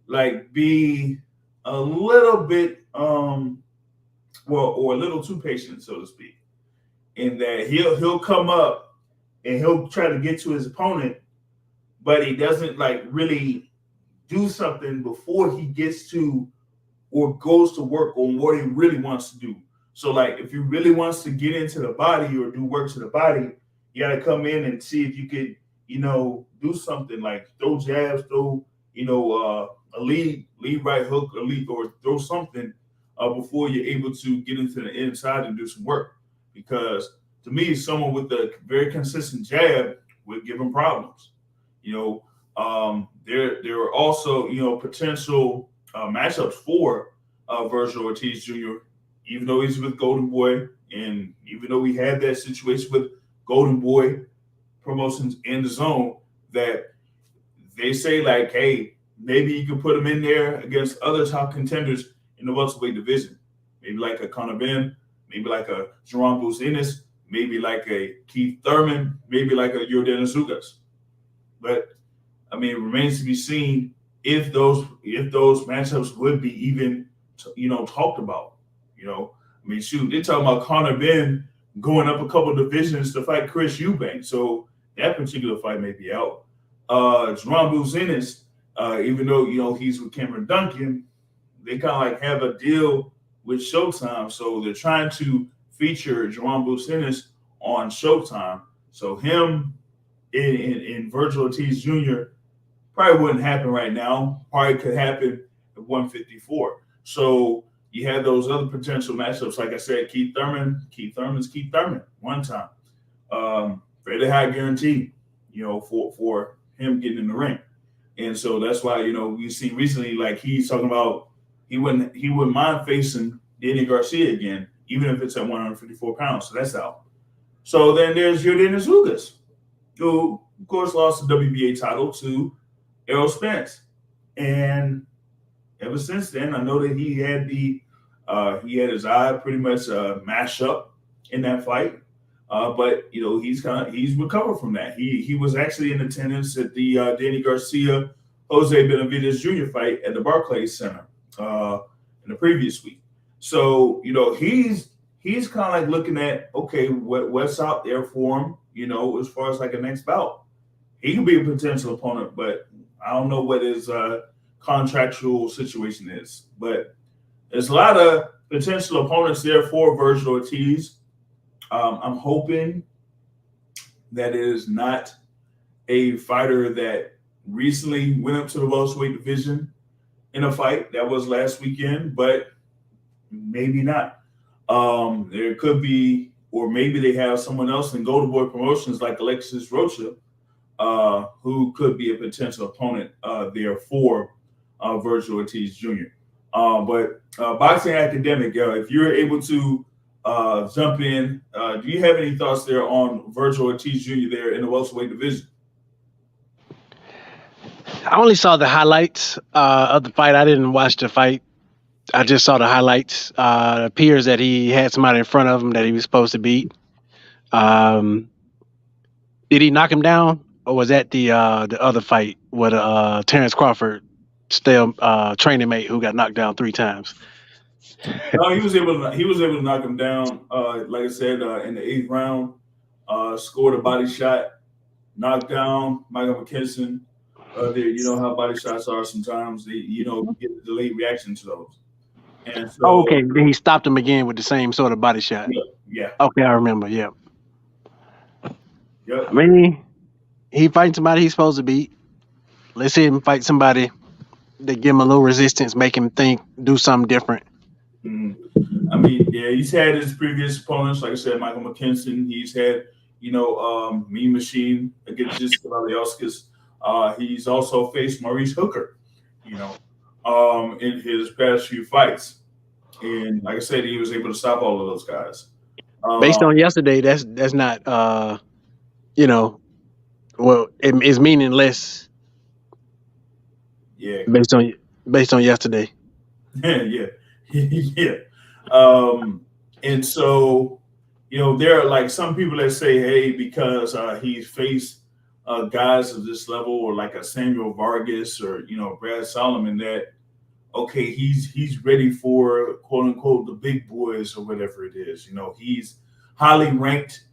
like be a little bit or a little too patient, so to speak, in that he'll come up and he'll try to get to his opponent, but he doesn't like really do something before he gets to or goes to work on what he really wants to do. So like if he really wants to get into the body or do work to the body, you got to come in and see if you could, do something like throw jabs, throw, a lead right hook, or throw something before you're able to get into the inside and do some work. Because to me, someone with a very consistent jab would give him problems. There are also, potential matchups for Virgil Ortiz Jr., even though he's with Golden Boy, and even though we had that situation with Golden Boy Promotions in the zone, that they say like, hey, maybe you can put him in there against other top contenders in the welterweight division. Maybe like a Conor Ben, maybe like a Jerome Business, maybe like a Keith Thurman, maybe like a Yordan Azugas. But I mean, it remains to be seen if those matchups would be even talked about. I mean, shoot, they're talking about Conor Ben going up a couple of divisions to fight Chris Eubank, so that particular fight may be out. Jerome Business, even though he's with Cameron Duncan, they kind of like have a deal with Showtime, so they're trying to feature Jerome Business on Showtime. So him and Virgil Ortiz Jr. probably wouldn't happen right now. Probably could happen at 154. So you have those other potential matchups. Like I said, Keith Thurman's Keith Thurman one time. Fairly high guarantee, for him getting in the ring. And so that's why, we've seen recently, like he's talking about he wouldn't mind facing Danny Garcia again, even if it's at 154 pounds. So that's out. So then there's Yordan Azugas, who, of course, lost the WBA title to Errol Spence. And ever since then, I know that he had his eye pretty much mashed up in that fight. But he's recovered from that. He was actually in attendance at the Danny Garcia Jose Benavidez Jr. fight at the Barclays Center in the previous week. So he's kind of like looking at, okay, what's out there for him, as far as like a next bout. He could be a potential opponent, but I don't know what his contractual situation is. But there's a lot of potential opponents there for Virgil Ortiz. I'm hoping that it is not a fighter that recently went up to the welterweight division in a fight that was last weekend, but maybe not. There could be, or maybe they have someone else in Golden Boy Promotions like Alexis Rocha, who could be a potential opponent there for Virgil Ortiz Jr. But Boxing Academic, if you're able to jump in, do you have any thoughts there on Virgil Ortiz Jr. there in the welterweight division? I only saw the highlights of the fight. I didn't watch the fight. I just saw the highlights. It appears that he had somebody in front of him that he was supposed to beat. Did he knock him down, or was that the other fight with Terrence Crawford, still training mate, who got knocked down 3 times? No, he was able to knock him down. Like I said, in the 8th round, scored a body shot, knocked down Michael McKinson. You know how body shots are sometimes. They get a delayed reaction to those. And so, Oh, okay, then he stopped him again with the same sort of body shot. Yeah. Okay, I remember. Yeah. Yep. I mean, he fighting somebody he's supposed to beat. Let's see him fight somebody that give him a little resistance, make him think, do something different. I mean, yeah, he's had his previous opponents, like I said, Michael McKinson. He's had, Mean Machine against Jessica Valioskas. He's also faced Maurice Hooker, in his past few fights. And like I said, he was able to stop all of those guys. Based on yesterday, that's not, well, it's meaningless. Yeah. Based on yesterday. Yeah. Yeah. And so, there are like some people that say, hey, because he's faced guys of this level, or like a Samuel Vargas or Brad Solomon, that okay, he's ready for quote unquote the big boys or whatever it is. He's highly ranked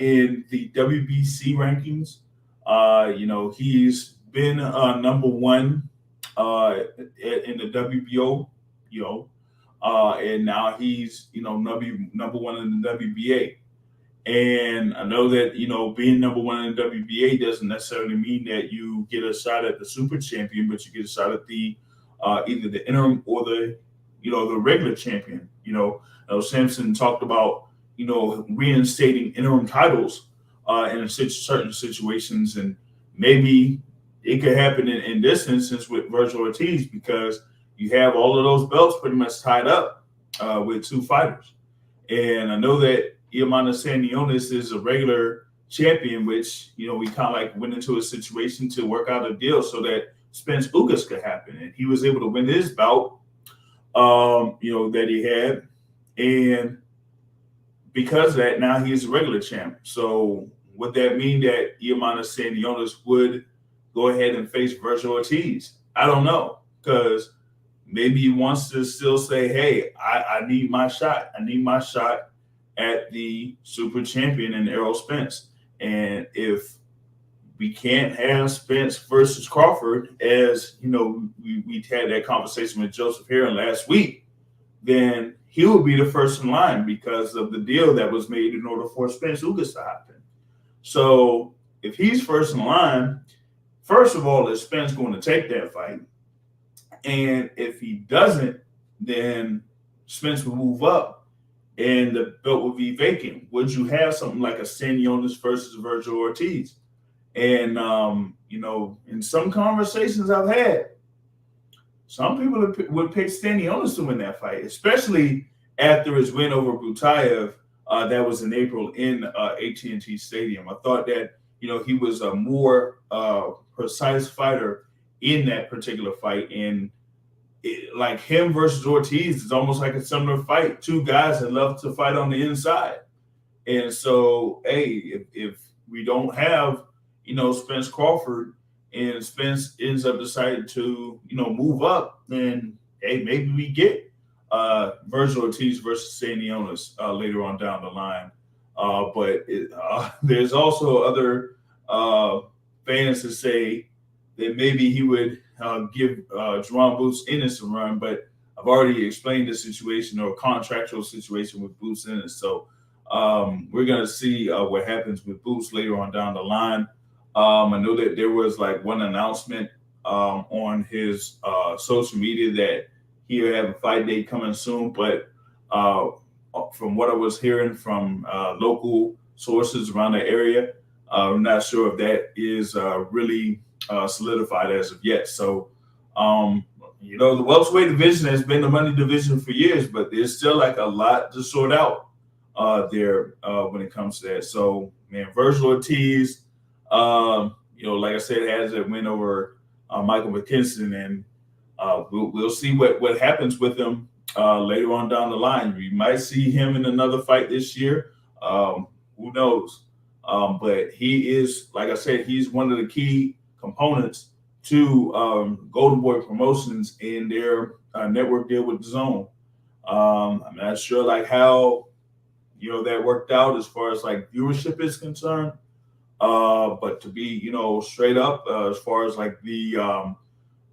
in the WBC rankings. He's been number one in the WBO. And now he's number one in the WBA. And I know that being number one in the WBA doesn't necessarily mean that you get a shot at the super champion, but you get a shot at the either the interim or the the regular champion. Sampson talked about reinstating interim titles in certain situations, and maybe it could happen in this instance with Virgil Ortiz, because you have all of those belts pretty much tied up with 2 fighters. And I know that Iamana Sanionis is a regular champion, which, we kind of like went into a situation to work out a deal so that Spence Ugas could happen. And he was able to win his bout, that he had. And because of that, now he's a regular champ. So would that mean that Iamana Sanionis would go ahead and face Virgil Ortiz? I don't know, because maybe he wants to still say, hey, I need my shot. I need my shot at the super champion in Errol Spence. And if we can't have Spence versus Crawford, as we had that conversation with Joseph Herring last week, then he would be the first in line because of the deal that was made in order for Spence Ugas to happen. So if he's first in line, first of all, is Spence going to take that fight? And if he doesn't, then Spence will move up and the belt will be vacant. Would you have something like a Sanionis versus Virgil Ortiz? And, in some conversations I've had, some people would pick Stanionis to win that fight, especially after his win over Butayev. That was in April in AT&T Stadium. I thought that, he was a more precise fighter in that particular fight. And like him versus Ortiz is almost like a similar fight. 2 guys that love to fight on the inside. And so, hey, if we don't have, Spence Crawford, and Spence ends up deciding to, move up, then, hey, maybe we get Virgil Ortiz versus Stanionis later on down the line. But there's also other fans that say that maybe he would give Jerome Boots Ennis a run, but I've already explained the situation, or contractual situation with Boots Ennis. So we're going to see what happens with Boots later on down the line. I know that there was like one announcement on his social media that he'll have a fight date coming soon, but from what I was hearing from local sources around the area, I'm not sure if that is really solidified as of yet. So, the welterweight division has been the money division for years, but there's still like a lot to sort out there when it comes to that. So, man, Virgil Ortiz, like I said, has a win over Michael McKinson, and we'll see what happens with him later on down the line. We might see him in another fight this year. Who knows? But he is, like I said, he's one of the key components to Golden Boy Promotions in their network deal with DAZN. I'm not sure like how that worked out as far as like viewership is concerned. But to be straight up as far as like the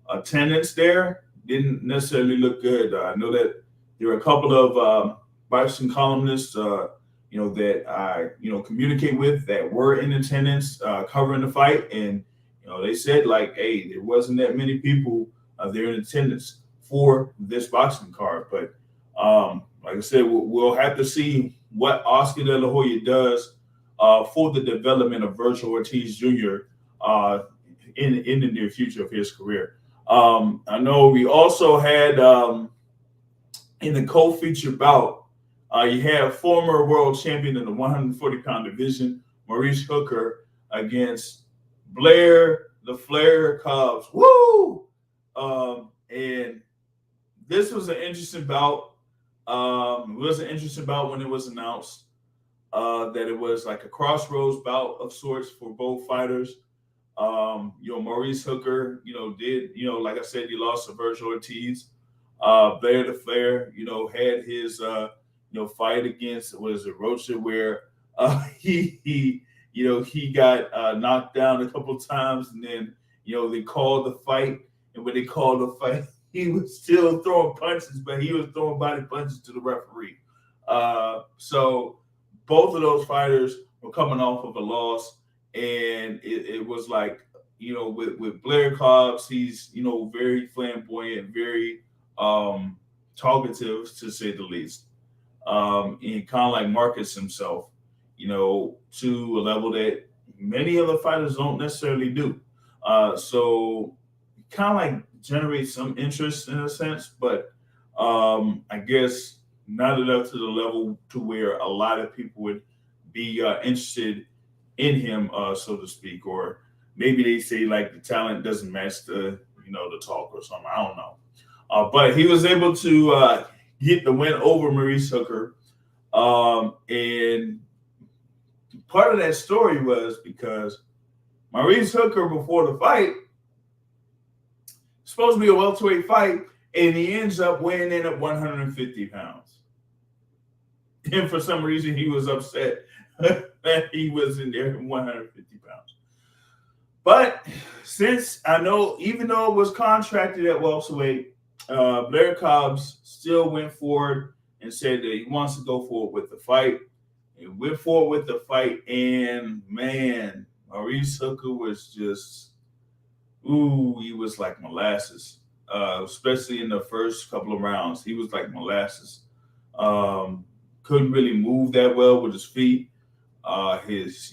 attendance there didn't necessarily look good. I know that there were a couple of boxing columnists that I communicate with that were in attendance covering the fight, and they said like, hey, there wasn't that many people there in attendance for this boxing card. But like I said, we'll have to see what Oscar De La Hoya does for the development of Virgil Ortiz Jr. In the near future of his career. I know we also had in the co-feature bout, you have former world champion in the 140-pound division, Maurice Hooker, against Blair the Flair Cobbs. Woo! And this was an interesting bout. It was an interesting bout when it was announced that it was like a crossroads bout of sorts for both fighters. Maurice Hooker, did, like I said, he lost to Virgil Ortiz. Blair the Flair, had his, fight against, Rocha, where he got knocked down a couple of times, and then, they called the fight, and when they called the fight, he was still throwing punches, but he was throwing body punches to the referee. So both of those fighters were coming off of a loss, and it was like, with Blair Cobbs, he's, very flamboyant, very talkative, to say the least. And kind of like markets himself, to a level that many other fighters don't necessarily do. So kind of like generates some interest in a sense, but I guess not enough to the level to where a lot of people would be interested in him, so to speak, or maybe they say like the talent doesn't match the talk or something. I don't know. But he was able to get the win over Maurice Hooker. And part of that story was because Maurice Hooker, before the fight, supposed to be a welterweight fight, and he ends up weighing in at 150 pounds. And for some reason, he was upset that he was in there at 150 pounds. But since I know, even though it was contracted at welterweight, Blair Cobbs still went forward and said that he wants to go forward with the fight. He went forward with the fight, and man, Maurice Hooker was just, he was like molasses, especially in the first couple of rounds. He was like molasses. Couldn't really move that well with his feet. His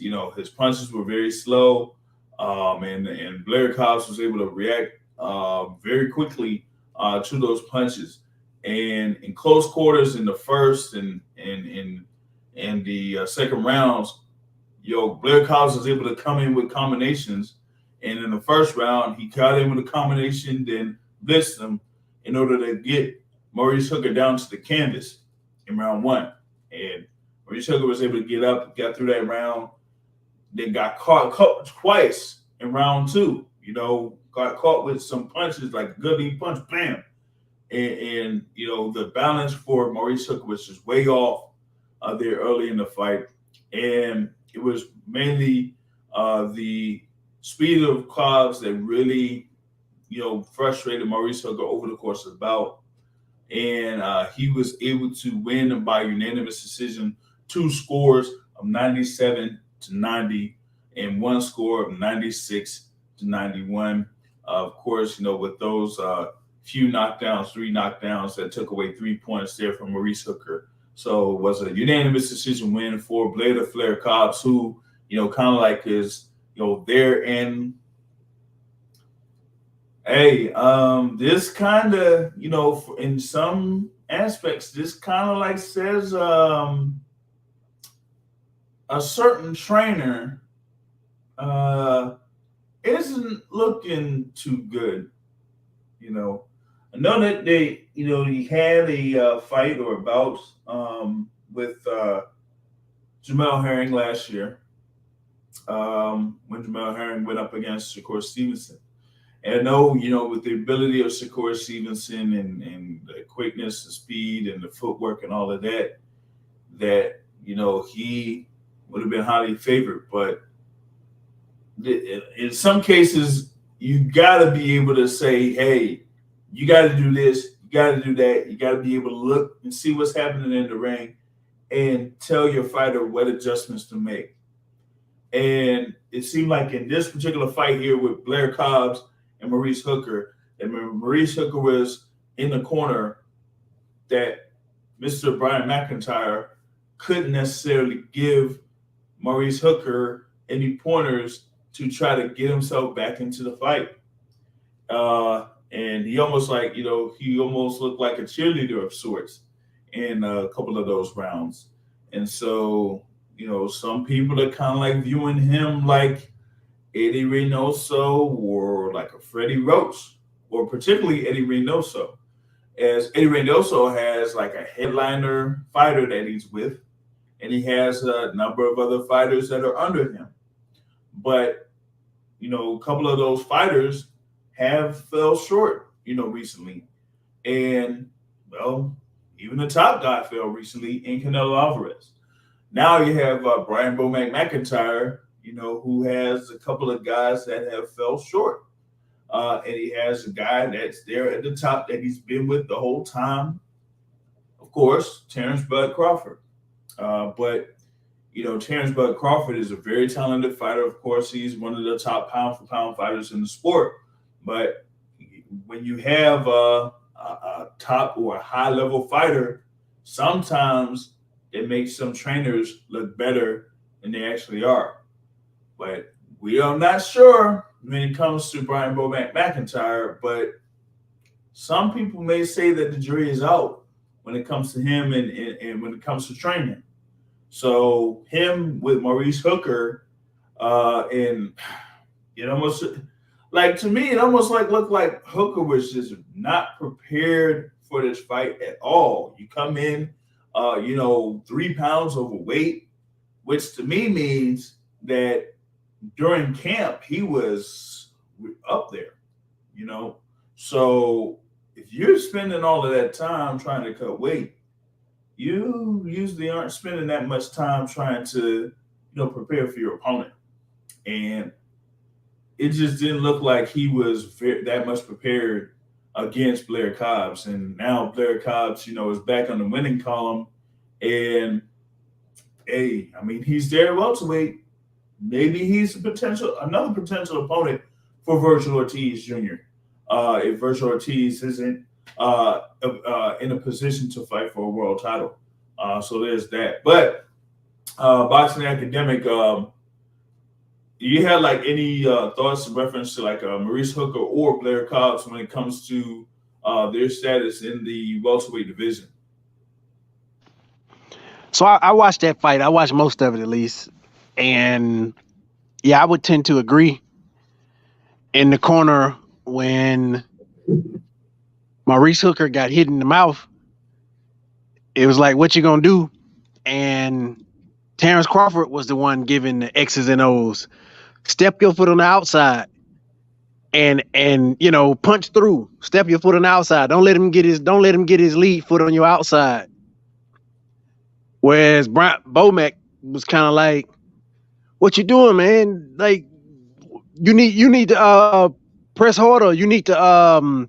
punches were very slow. And Blair Cobbs was able to react very quickly to those punches. And in close quarters in the first and the second rounds, Blair Cobbs was able to come in with combinations. And in the first round, he got in with a combination, then blitzed him in order to get Maurice Hooker down to the canvas in round one. And Maurice Hooker was able to get up, got through that round, then got caught twice in round two. Got caught with some punches, like good knee punch, bam. And the balance for Maurice Hooker was just way off there early in the fight. And it was mainly the speed of Cobbs that really, frustrated Maurice Hooker over the course of the bout. And he was able to win by unanimous decision, 2 scores of 97-90 and 1 score of 96-91. Of course, with those few knockdowns, 3 knockdowns that took away 3 points there from Maurice Hooker. So it was a unanimous decision win for Blair the Flair Cobbs, who, kind of like is, there in. Hey, this kind of, in some aspects, this kind of like says a certain trainer isn't looking too good. I know that he had a fight or a bout with Jamal Herring last year when Jamal Herring went up against Shakur Stevenson. And I know, with the ability of Shakur Stevenson and the quickness, the speed, and the footwork and all of that, he would have been highly favored. But in some cases, you got to be able to say, hey, you got to do this, you got to do that. You got to be able to look and see what's happening in the ring and tell your fighter what adjustments to make. And it seemed like in this particular fight here with Blair Cobbs and Maurice Hooker, and Maurice Hooker was in the corner, that Mr. Brian McIntyre couldn't necessarily give Maurice Hooker any pointers to try to get himself back into the fight. And he almost he almost looked like a cheerleader of sorts in a couple of those rounds. And so, some people are kind of like viewing him like Eddie Reynoso or like a Freddie Roach, or particularly Eddie Reynoso, as Eddie Reynoso has like a headliner fighter that he's with, and he has a number of other fighters that are under him. But, a couple of those fighters have fell short, recently. And, well, even the top guy fell recently in Canelo Alvarez. Now you have Brian Bomac McIntyre, who has a couple of guys that have fell short. And he has a guy that's there at the top that he's been with the whole time. Of course, Terrence Bud Crawford. But Terrence Bud Crawford is a very talented fighter. Of course, he's one of the top pound-for-pound fighters in the sport. But when you have a top or a high-level fighter, sometimes it makes some trainers look better than they actually are. But we are not sure when it comes to Brian Bomac McIntyre, but some people may say that the jury is out when it comes to him and when it comes to training. So him with Maurice Hooker, and almost like, to me, it almost looked like Hooker was just not prepared for this fight at all. You come in, 3 pounds overweight, which to me means that during camp he was up there, So if you're spending all of that time trying to cut weight, you usually aren't spending that much time trying to, prepare for your opponent. And it just didn't look like he was that much prepared against Blair Cobbs. And now Blair Cobbs, is back on the winning column. And, hey, he's there welterweight. Maybe he's another potential opponent for Virgil Ortiz Jr. If Virgil Ortiz isn't in a position to fight for a world title. So there's that. But Boxing Academic, you had like any thoughts in reference to like Maurice Hooker or Blair Cobbs when it comes to their status in the welterweight division? So I watched that fight. I watched most of it at least. And yeah, I would tend to agree. In the corner when Maurice Hooker got hit in the mouth, it was like, what you gonna do? And Terrence Crawford was the one giving the X's and O's. Step your foot on the outside and punch through. Step your foot on the outside. Don't let him get his lead foot on your outside. Whereas Bomac was kind of like, what you doing, man? Like, you need to press harder. You need to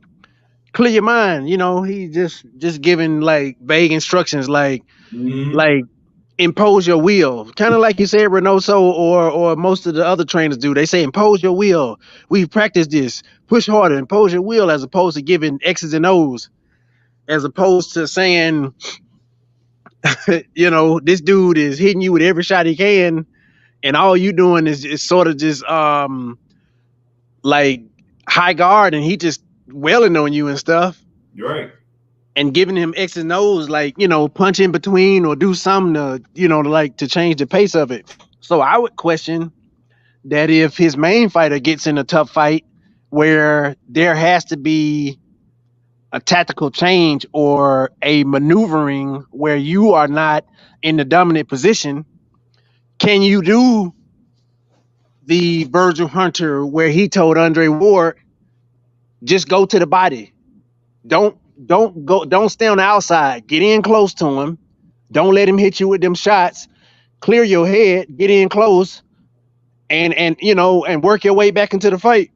clear your mind. He just giving like vague instructions, like impose your will. Kind of like you said, Reynoso or most of the other trainers do. They say impose your will. We've practiced this. Push harder, impose your will, as opposed to giving X's and O's, as opposed to saying, this dude is hitting you with every shot he can, and all you doing is sort of just like high guard, and he just wailing on you and stuff. You're right. And giving him X's and O's, like, punch in between or do something to, to change the pace of it. So I would question that if his main fighter gets in a tough fight where there has to be a tactical change or a maneuvering where you are not in the dominant position, can you do the Virgil Hunter where he told Andre Ward, just go to the body. Don't stay on the outside. Get in close to him. Don't let him hit you with them shots. Clear your head, get in close, and work your way back into the fight.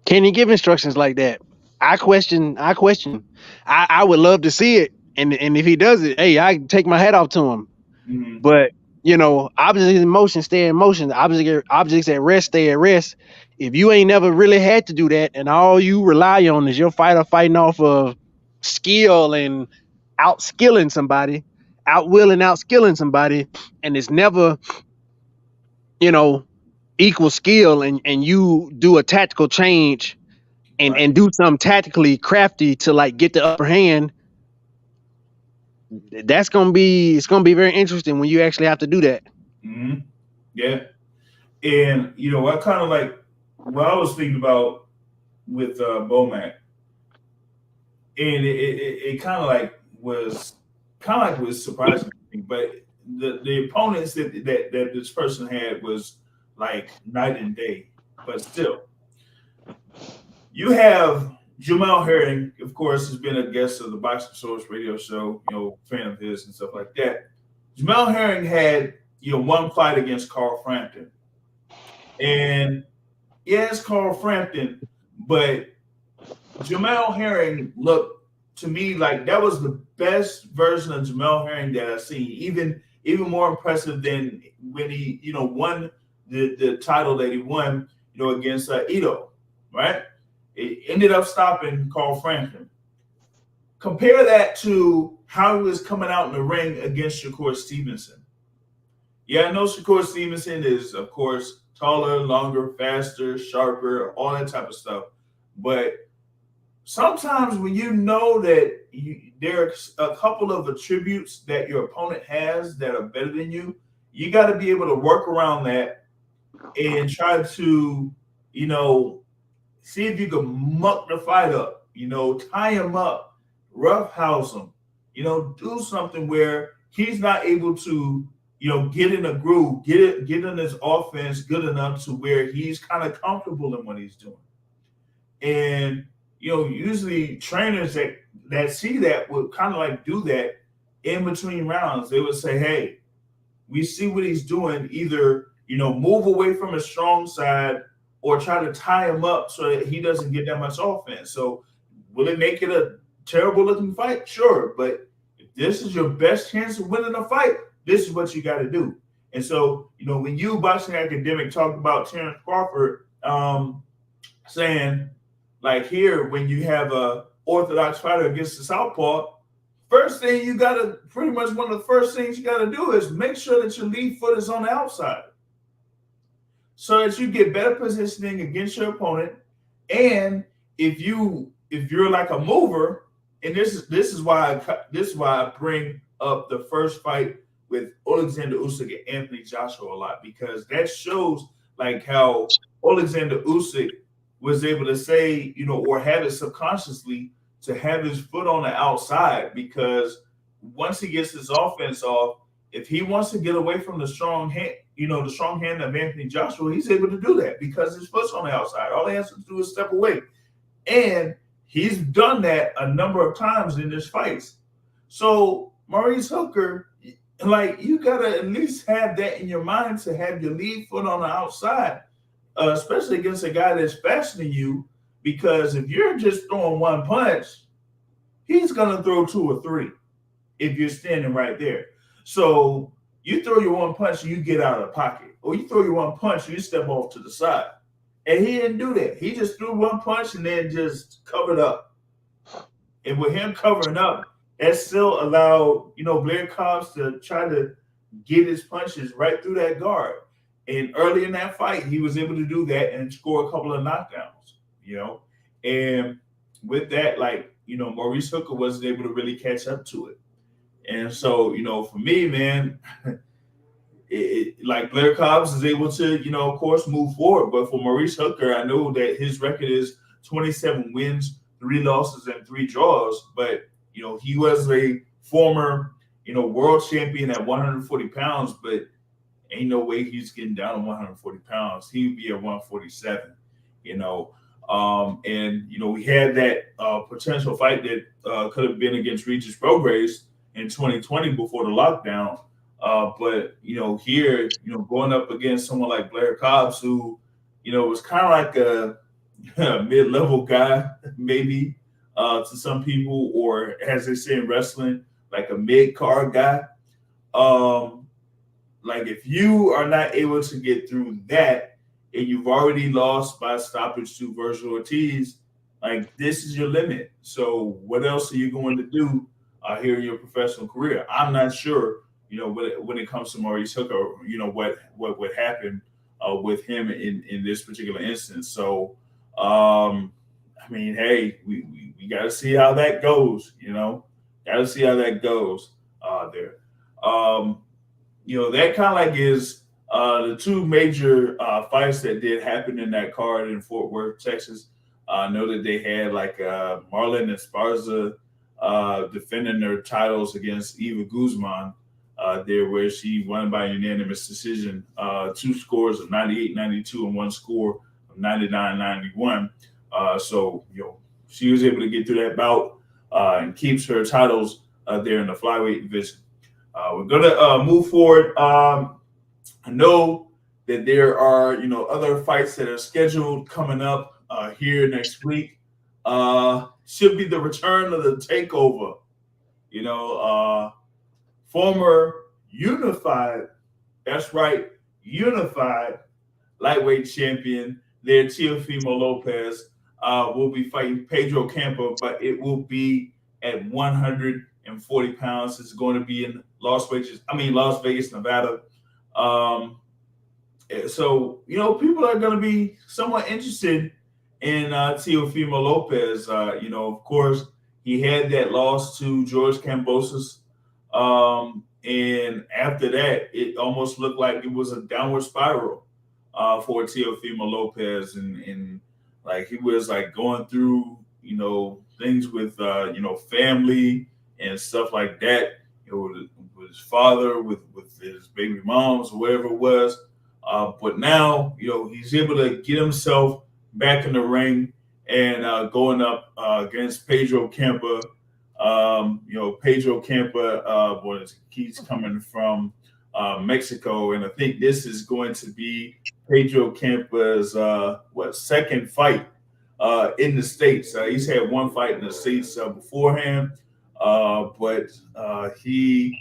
Can he give instructions like that? I question. I would love to see it. And if he does it, hey, I take my hat off to him. Mm-hmm. But objects in motion stay in motion. Objects at rest stay at rest. If you ain't never really had to do that, and all you rely on is your fighter fighting off of skill and outskilling somebody, outskilling somebody, and it's never, equal skill, and you do a tactical change and do something tactically crafty to like get the upper hand, it's gonna be very interesting when you actually have to do that. Mm-hmm. Yeah. And I kind of like what I was thinking about with Bomac, and it kind of like was surprising to me, but the opponents that this person had was like night and day. But still, you have Jamal Herring, of course, has been a guest of the Boxing Source radio show, fan of his and stuff like that. Jamal Herring had one fight against Carl Frampton. And yes, Carl Frampton, but Jamal Herring looked to me like that was the best version of Jamal Herring that I've seen. Even more impressive than when he, won the title that he won, against Ito, right? It ended up stopping Carl Frampton. Compare that to how he was coming out in the ring against Shakur Stevenson. Yeah, I know Shakur Stevenson is, of course, taller, longer, faster, sharper, all that type of stuff. But sometimes when you know that there's a couple of attributes that your opponent has that are better than you, you got to be able to work around that and try to, see if you can muck the fight up, tie him up, roughhouse him, do something where he's not able to, get in a groove, get in his offense good enough to where he's kind of comfortable in what he's doing. And, usually trainers that see that would kind of like do that in between rounds. They would say, hey, we see what he's doing. Either, move away from his strong side or try to tie him up so that he doesn't get that much offense. So will it make it a terrible looking fight? Sure. But if this is your best chance of winning a fight, this is what you got to do. And so, when you, Boxing Academic, talked about Terrence Crawford saying, like here, when you have a orthodox fighter against the southpaw, first thing you got to, pretty much one of the first things you got to do is make sure that your lead foot is on the outside so that you get better positioning against your opponent. And if you're like a mover, and this is why I bring up the first fight with Alexander Usyk and Anthony Joshua a lot, because that shows like how Alexander Usyk was able to say, or have it subconsciously to have his foot on the outside, because once he gets his offense off, if he wants to get away from the strong hand, the strong hand of Anthony Joshua, he's able to do that because his foot's on the outside. All he has to do is step away. And he's done that a number of times in his fights. So Maurice Hooker, like, you got to at least have that in your mind to have your lead foot on the outside, especially against a guy that's faster than you, because if you're just throwing one punch, he's going to throw two or three if you're standing right there. So you throw your one punch and you get out of the pocket, or you throw your one punch and you step off to the side. And he didn't do that. He just threw one punch and then just covered up. And with him covering up, that still allowed, Blair Cobbs to try to get his punches right through that guard. And early in that fight, he was able to do that and score a couple of knockdowns, And with that, Maurice Hooker wasn't able to really catch up to it. And so, for me, man, like Blair Cobbs is able to, of course, move forward. But for Maurice Hooker, I know that his record is 27 wins, 3 losses, and 3 draws. But, he was a former, world champion at 140 pounds, but ain't no way he's getting down to 140 pounds. He would be at 147, and, we had that potential fight that could have been against Regis Prograis in 2020 before the lockdown. But, here, going up against someone like Blair Cobbs, who, was kind of like a mid-level guy, maybe to some people, or as they say in wrestling, like a mid-card guy. Like if you are not able to get through that and you've already lost by stoppage to Virgil Ortiz, like this is your limit. So what else are you going to do here in your professional career? I'm not sure, when it comes to Maurice Hooker, what would happen with him in this particular instance. So, hey, we got to see how that goes, got to see how that goes there. That kind of like is the 2 major fights that did happen in that card in Fort Worth, Texas. I know that they had like Marlon Esparza defending their titles against Eva Guzman there, where she won by unanimous decision, 2 scores of 98-92 and 1 score of 99-91. So, she was able to get through that bout and keeps her titles there in the flyweight division. We're going to move forward. I know that there are, other fights that are scheduled coming up here next week. Should be the return of the takeover. Former unified, that's right, unified lightweight champion there, Teofimo Lopez, will be fighting Pedro Campa, but it will be at 140 pounds. It's going to be in Las Vegas, Nevada. So, people are going to be somewhat interested in Teofimo Lopez. Of course, he had that loss to George Kambosos. And after that, it almost looked like it was a downward spiral for Teofimo Lopez. And like he was like going through, things with, family and stuff like that, with his father, with his baby moms, or whatever it was. But now, he's able to get himself back in the ring and going up against Pedro Campa. Pedro Campa, he's coming from Mexico, and I think this is going to be Pedro Campa's second fight in the States. He's had 1 fight in the States beforehand, but he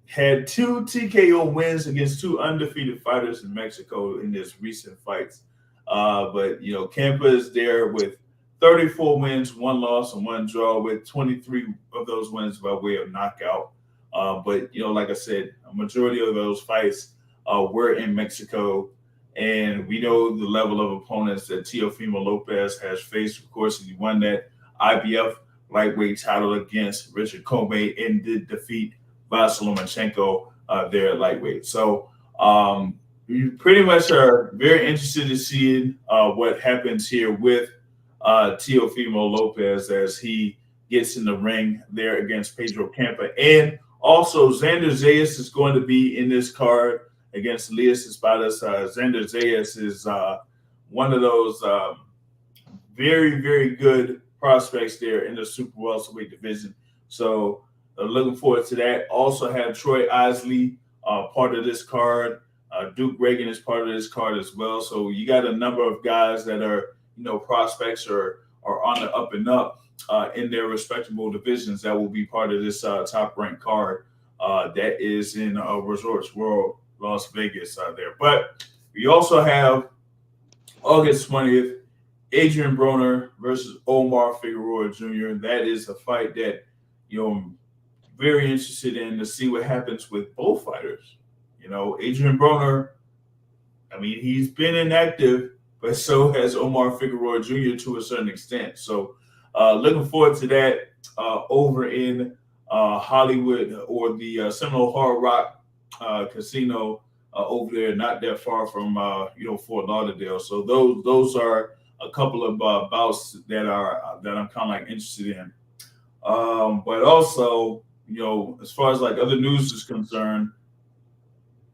had 2 TKO wins against 2 undefeated fighters in Mexico in his recent fights. But Campa is there with 34 wins, 1 loss, and 1 draw, with 23 of those wins by way of knockout. But like I said, a majority of those fights were in Mexico, and we know the level of opponents that Teofimo Lopez has faced. Of course, he won that IBF lightweight title against Richard Comey and did defeat Vasyl Lomachenko there at lightweight. So you pretty much are very interested in seeing what happens here with Teofimo Lopez as he gets in the ring there against Pedro Campa. And also, Xander Zayas is going to be in this card against Elias Espadas. Xander Zayas is one of those very, very good prospects there in the super welterweight division. So looking forward to that. Also have Troy Isley part of this card. Duke Reagan is part of this card as well. So you got a number of guys that are, prospects or are on the up and up in their respectable divisions that will be part of this top ranked card that is in Resorts World, Las Vegas there. But we also have August 20th, Adrien Broner versus Omar Figueroa Jr. That is a fight that, I'm very interested in to see what happens with both fighters. Adrien Broner, he's been inactive, but so has Omar Figueroa Jr. to a certain extent. So looking forward to that over in Hollywood, or the Seminole Hard Rock casino over there, not that far from Fort Lauderdale. So those are a couple of bouts that I'm kind of like interested in. But also, as far as like other news is concerned,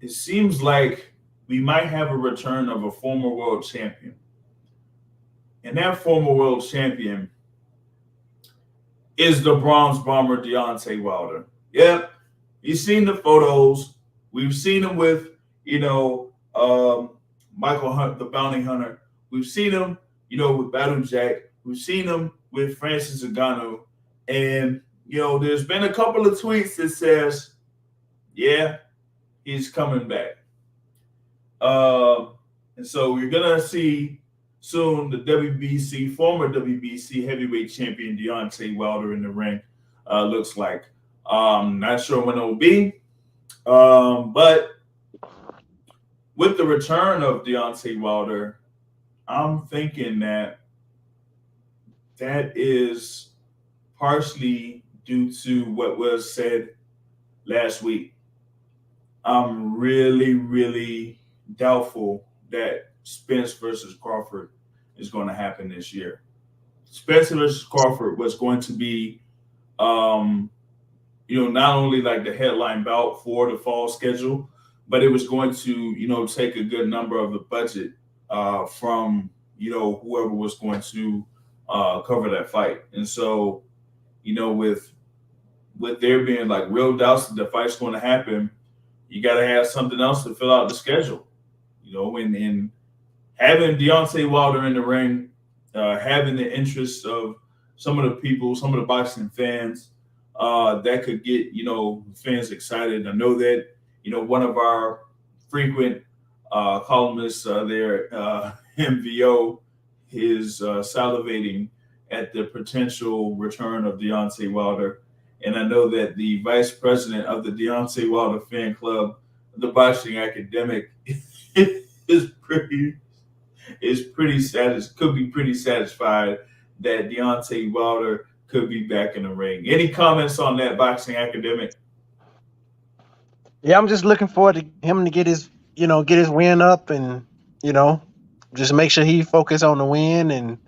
it seems like we might have a return of a former world champion. And that former world champion is the bronze bomber Deontay Wilder. Yep, you've seen the photos. We've seen him with, Michael Hunt, the bounty hunter. We've seen him, with Battle Jack. We've seen him with Francis Ngannou. And, there's been a couple of tweets that says, yeah, he's coming back. And so we're going to see soon the former WBC heavyweight champion Deontay Wilder in the ring, looks like. Not sure when it will be. But with the return of Deontay Wilder, I'm thinking that is partially due to what was said last week. I'm really, really doubtful that Spence versus Crawford is going to happen this year. Spence versus Crawford was going to be, not only like the headline bout for the fall schedule, but it was going to, take a good number of the budget from, whoever was going to cover that fight. And so, with there being like real doubts that the fight's going to happen, you got to have something else to fill out the schedule, and having Deontay Wilder in the ring, having the interest of some of the boxing fans, that could get, fans excited. I know that, one of our frequent columnists there, MVO, is salivating at the potential return of Deontay Wilder. And I know that the vice president of the Deontay Wilder fan club, the Boxing Academic, is pretty could be pretty satisfied that Deontay Wilder could be back in the ring. Any comments on that, Boxing Academic? Yeah, I'm just looking forward to him to get his win up, and just make sure he focus on the win, and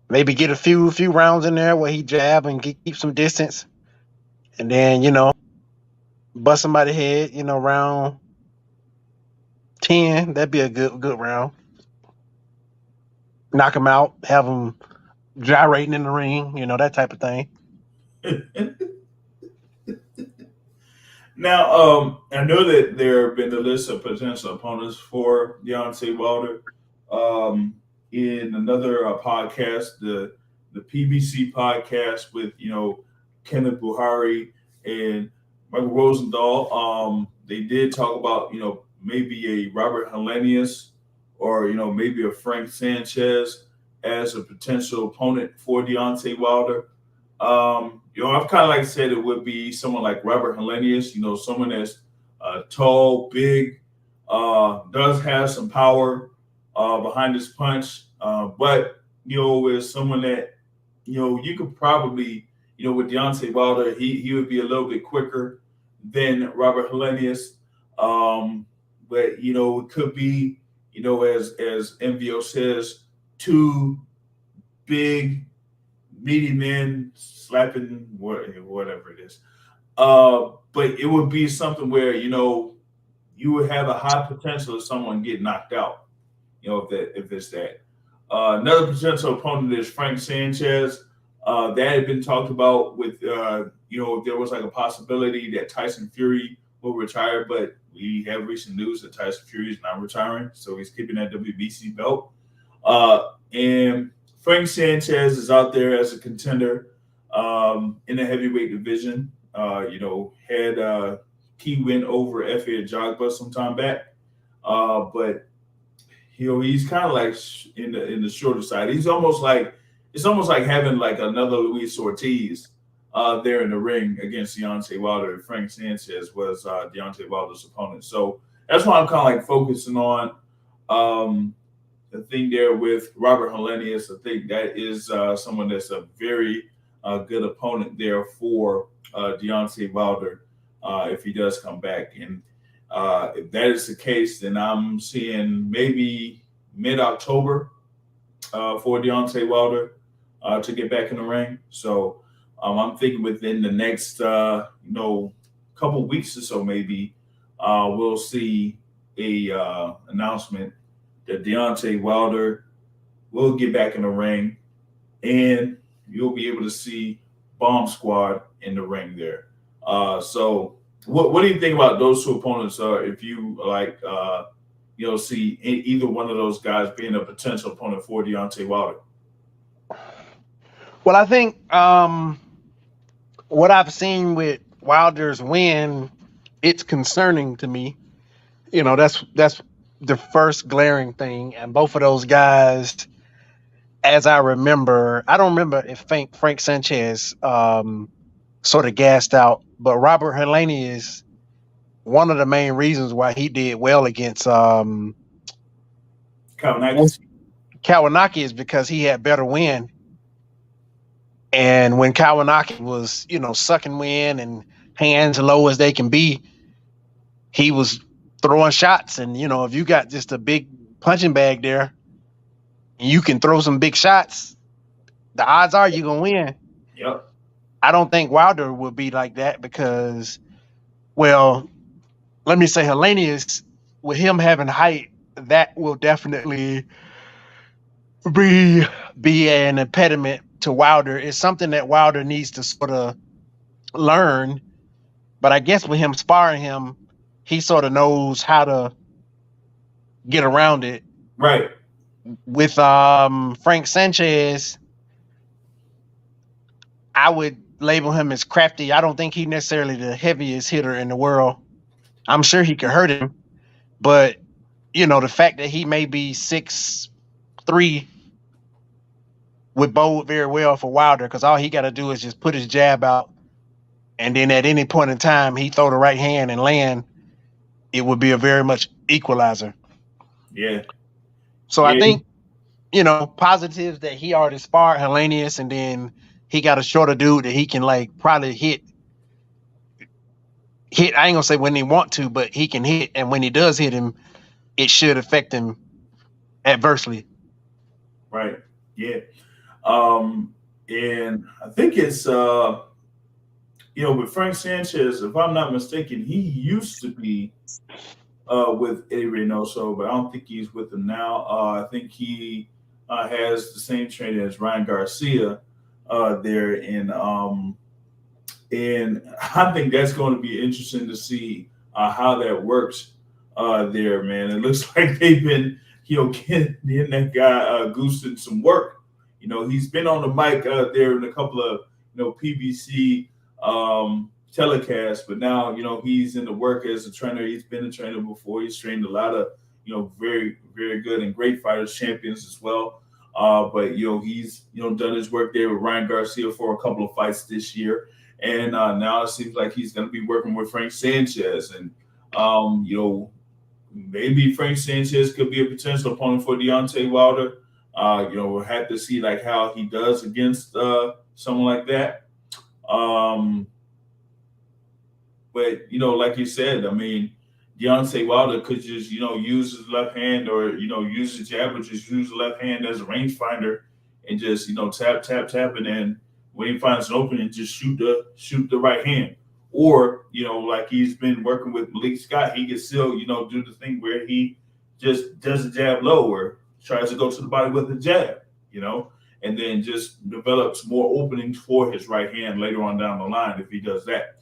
maybe get a few rounds in there where he jab and keep some distance, and then bust somebody head. Round 10, that'd be a good round. Knock him out, have him gyrating in the ring, that type of thing. Now, I know that there have been a list of potential opponents for Deontay Wilder. In another podcast, the PBC podcast with Kenneth Buhari and Michael Rosendahl, they did talk about maybe a Robert Helenius or maybe a Frank Sanchez as a potential opponent for Deontay Wilder. I've kind of like said it would be someone like Robert Helenius, someone that's tall, big, does have some power behind his punch, but is someone that you could probably with Deontay Wilder, he would be a little bit quicker than Robert Helenius, but it could be as MVO says, two big meaty men slapping whatever it is. But it would be something where, you would have a high potential of someone get knocked out, if it's that. Another potential opponent is Frank Sanchez. That had been talked about with, if there was like a possibility that Tyson Fury will retire, but we have recent news that Tyson Fury is not retiring, so he's keeping that WBC belt. And Frank Sanchez is out there as a contender in the heavyweight division. Had a key win over Efe Ajagba some time back, but he's kind of like in the shorter side. It's almost like having like another Luis Ortiz there in the ring against Deontay Wilder. Frank Sanchez was Deontay Wilder's opponent, so that's why I'm kind of like focusing on the thing there with Robert Helenius. I think that is someone that's a very good opponent there for Deontay Wilder if he does come back. And If that is the case, then I'm seeing maybe mid-October for Deontay Wilder to get back in the ring. So I'm thinking within the next couple weeks or so, maybe we'll see a announcement that Deontay Wilder will get back in the ring, and you'll be able to see Bomb Squad in the ring there. So what do you think about those two opponents? If you like, see either one of those guys being a potential opponent for Deontay Wilder? Well, I think what I've seen with Wilder's win, it's concerning to me. That's the first glaring thing. And both of those guys, as I remember, I don't remember if Frank Sanchez sort of gassed out, but Robert Helenius is one of the main reasons why he did well against Kawanaki is because he had better wind. And when Kawanaki was, sucking wind and hands low as they can be, he was throwing shots. And, if you got just a big punching bag there, and you can throw some big shots, the odds are you're going to win. Yep. I don't think Wilder will be like that because, well, let me say Helenius, with him having height, that will definitely be an impediment to Wilder. It's something that Wilder needs to sort of learn. But I guess with him sparring him, he sort of knows how to get around it. Right. With Frank Sanchez, I would label him as crafty. I don't think he's necessarily the heaviest hitter in the world. I'm sure he could hurt him, but the fact that he may be 6'3" would bode very well for Wilder, because all he got to do is just put his jab out, and then at any point in time he throw the right hand and land. It would be a very much equalizer. Yeah. So I think, positives that he already sparred Helenius, and then he got a shorter dude that he can probably hit. I ain't gonna say when he want to, but he can hit, and when he does hit him, it should affect him adversely. Right. Yeah. And I think it's with Frank Sanchez, if I'm not mistaken, he used to be with Eddie Reynoso, but I don't think he's with him now. I think he has the same trainer as Ryan Garcia there, and I think that's going to be interesting to see how that works there, man. It looks like they've been, getting that guy Goosing some work. He's been on the mic there in a couple of, PBC telecasts, but now, he's in the work as a trainer. He's been a trainer before. He's trained a lot of, very, very good and great fighters, champions as well. But, he's, done his work there with Ryan Garcia for a couple of fights this year. And now it seems like he's going to be working with Frank Sanchez. And, maybe Frank Sanchez could be a potential opponent for Deontay Wilder. We'll have to see how he does against someone like that. But like you said, I mean, Deontay Wilder could just use his left hand, or use his jab, or just use the left hand as a rangefinder and just tap, and then when he finds an opening, just shoot the right hand. Or like he's been working with Malik Scott, he can still do the thing where he just does a jab low, or tries to go to the body with a jab, and then just develops more openings for his right hand later on down the line if he does that,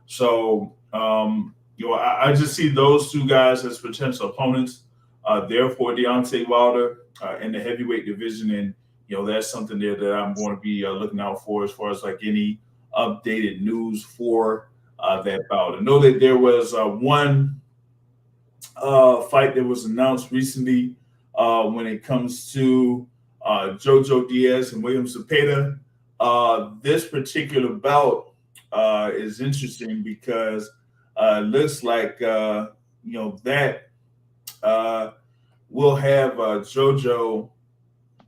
So, I just see those two guys as potential opponents. Therefore, Deontay Wilder in the heavyweight division, and that's something there that I'm going to be looking out for as far as any updated news for that bout. I know that there was one fight that was announced recently when it comes to Jojo Diaz and William Cepeda. This particular bout is interesting because it looks like that we'll have Jojo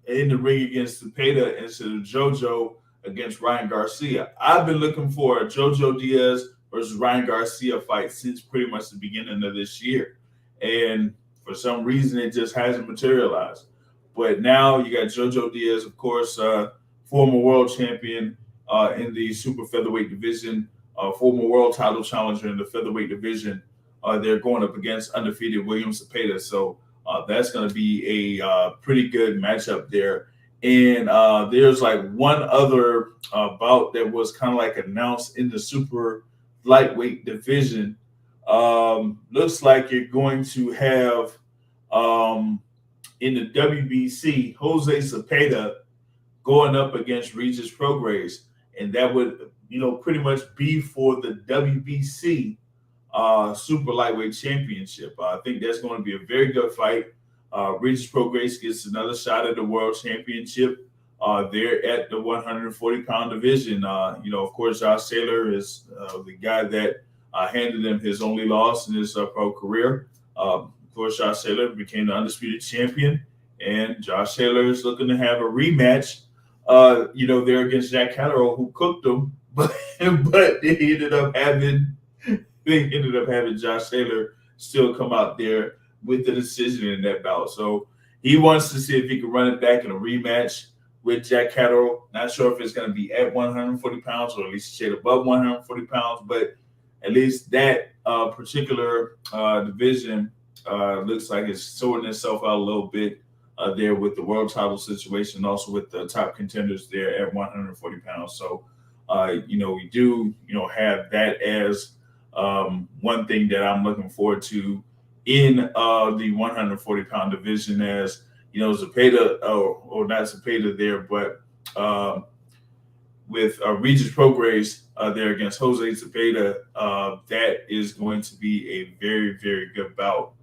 in the ring against Cepeda instead of Jojo against Ryan Garcia. I've been looking for a Jojo Diaz versus Ryan Garcia fight since pretty much the beginning of this year. And for some reason, it just hasn't materialized. But now you got Jojo Diaz, of course, former world champion in the super featherweight division, former world title challenger in the featherweight division. They're going up against undefeated William Cepeda. So that's going to be a pretty good matchup there. And there's like one other bout that was kind of like announced in the super lightweight division. Looks like you're going to have in the WBC Jose Cepeda going up against Regis Prograis, and that would pretty much be for the WBC super lightweight championship. I think that's going to be a very good fight. Regis Prograis gets another shot at the world championship. They're at the 140-pound division. Of course, Josh Taylor is the guy that handed him his only loss in his pro career. Of course, Josh Taylor became the undisputed champion, and Josh Taylor is looking to have a rematch. There against Jack Catterall, who cooked him, but they ended up having Josh Taylor still come out there with the decision in that bout. So he wants to see if he can run it back in a rematch with Jack Catterall. Not sure if it's going to be at 140 pounds or at least shade above 140 pounds, but at least that particular division looks like it's sorting itself out a little bit there with the world title situation, also with the top contenders there at 140 pounds. So, we do, have that as one thing that I'm looking forward to in the 140-pound division, as Cepeda, or not Cepeda there, but with Regis Prograis there against Jose Cepeda, that is going to be a very, very good bout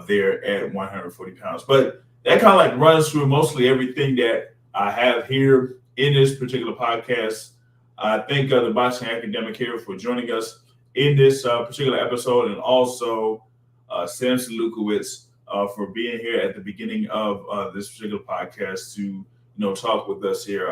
there at 140 pounds. But that kind of like runs through mostly everything that I have here in this particular podcast. I thank the Boxing Academic here for joining us in this particular episode, and also Sampson Lewkowicz for being here at the beginning of this particular podcast to talk with us here.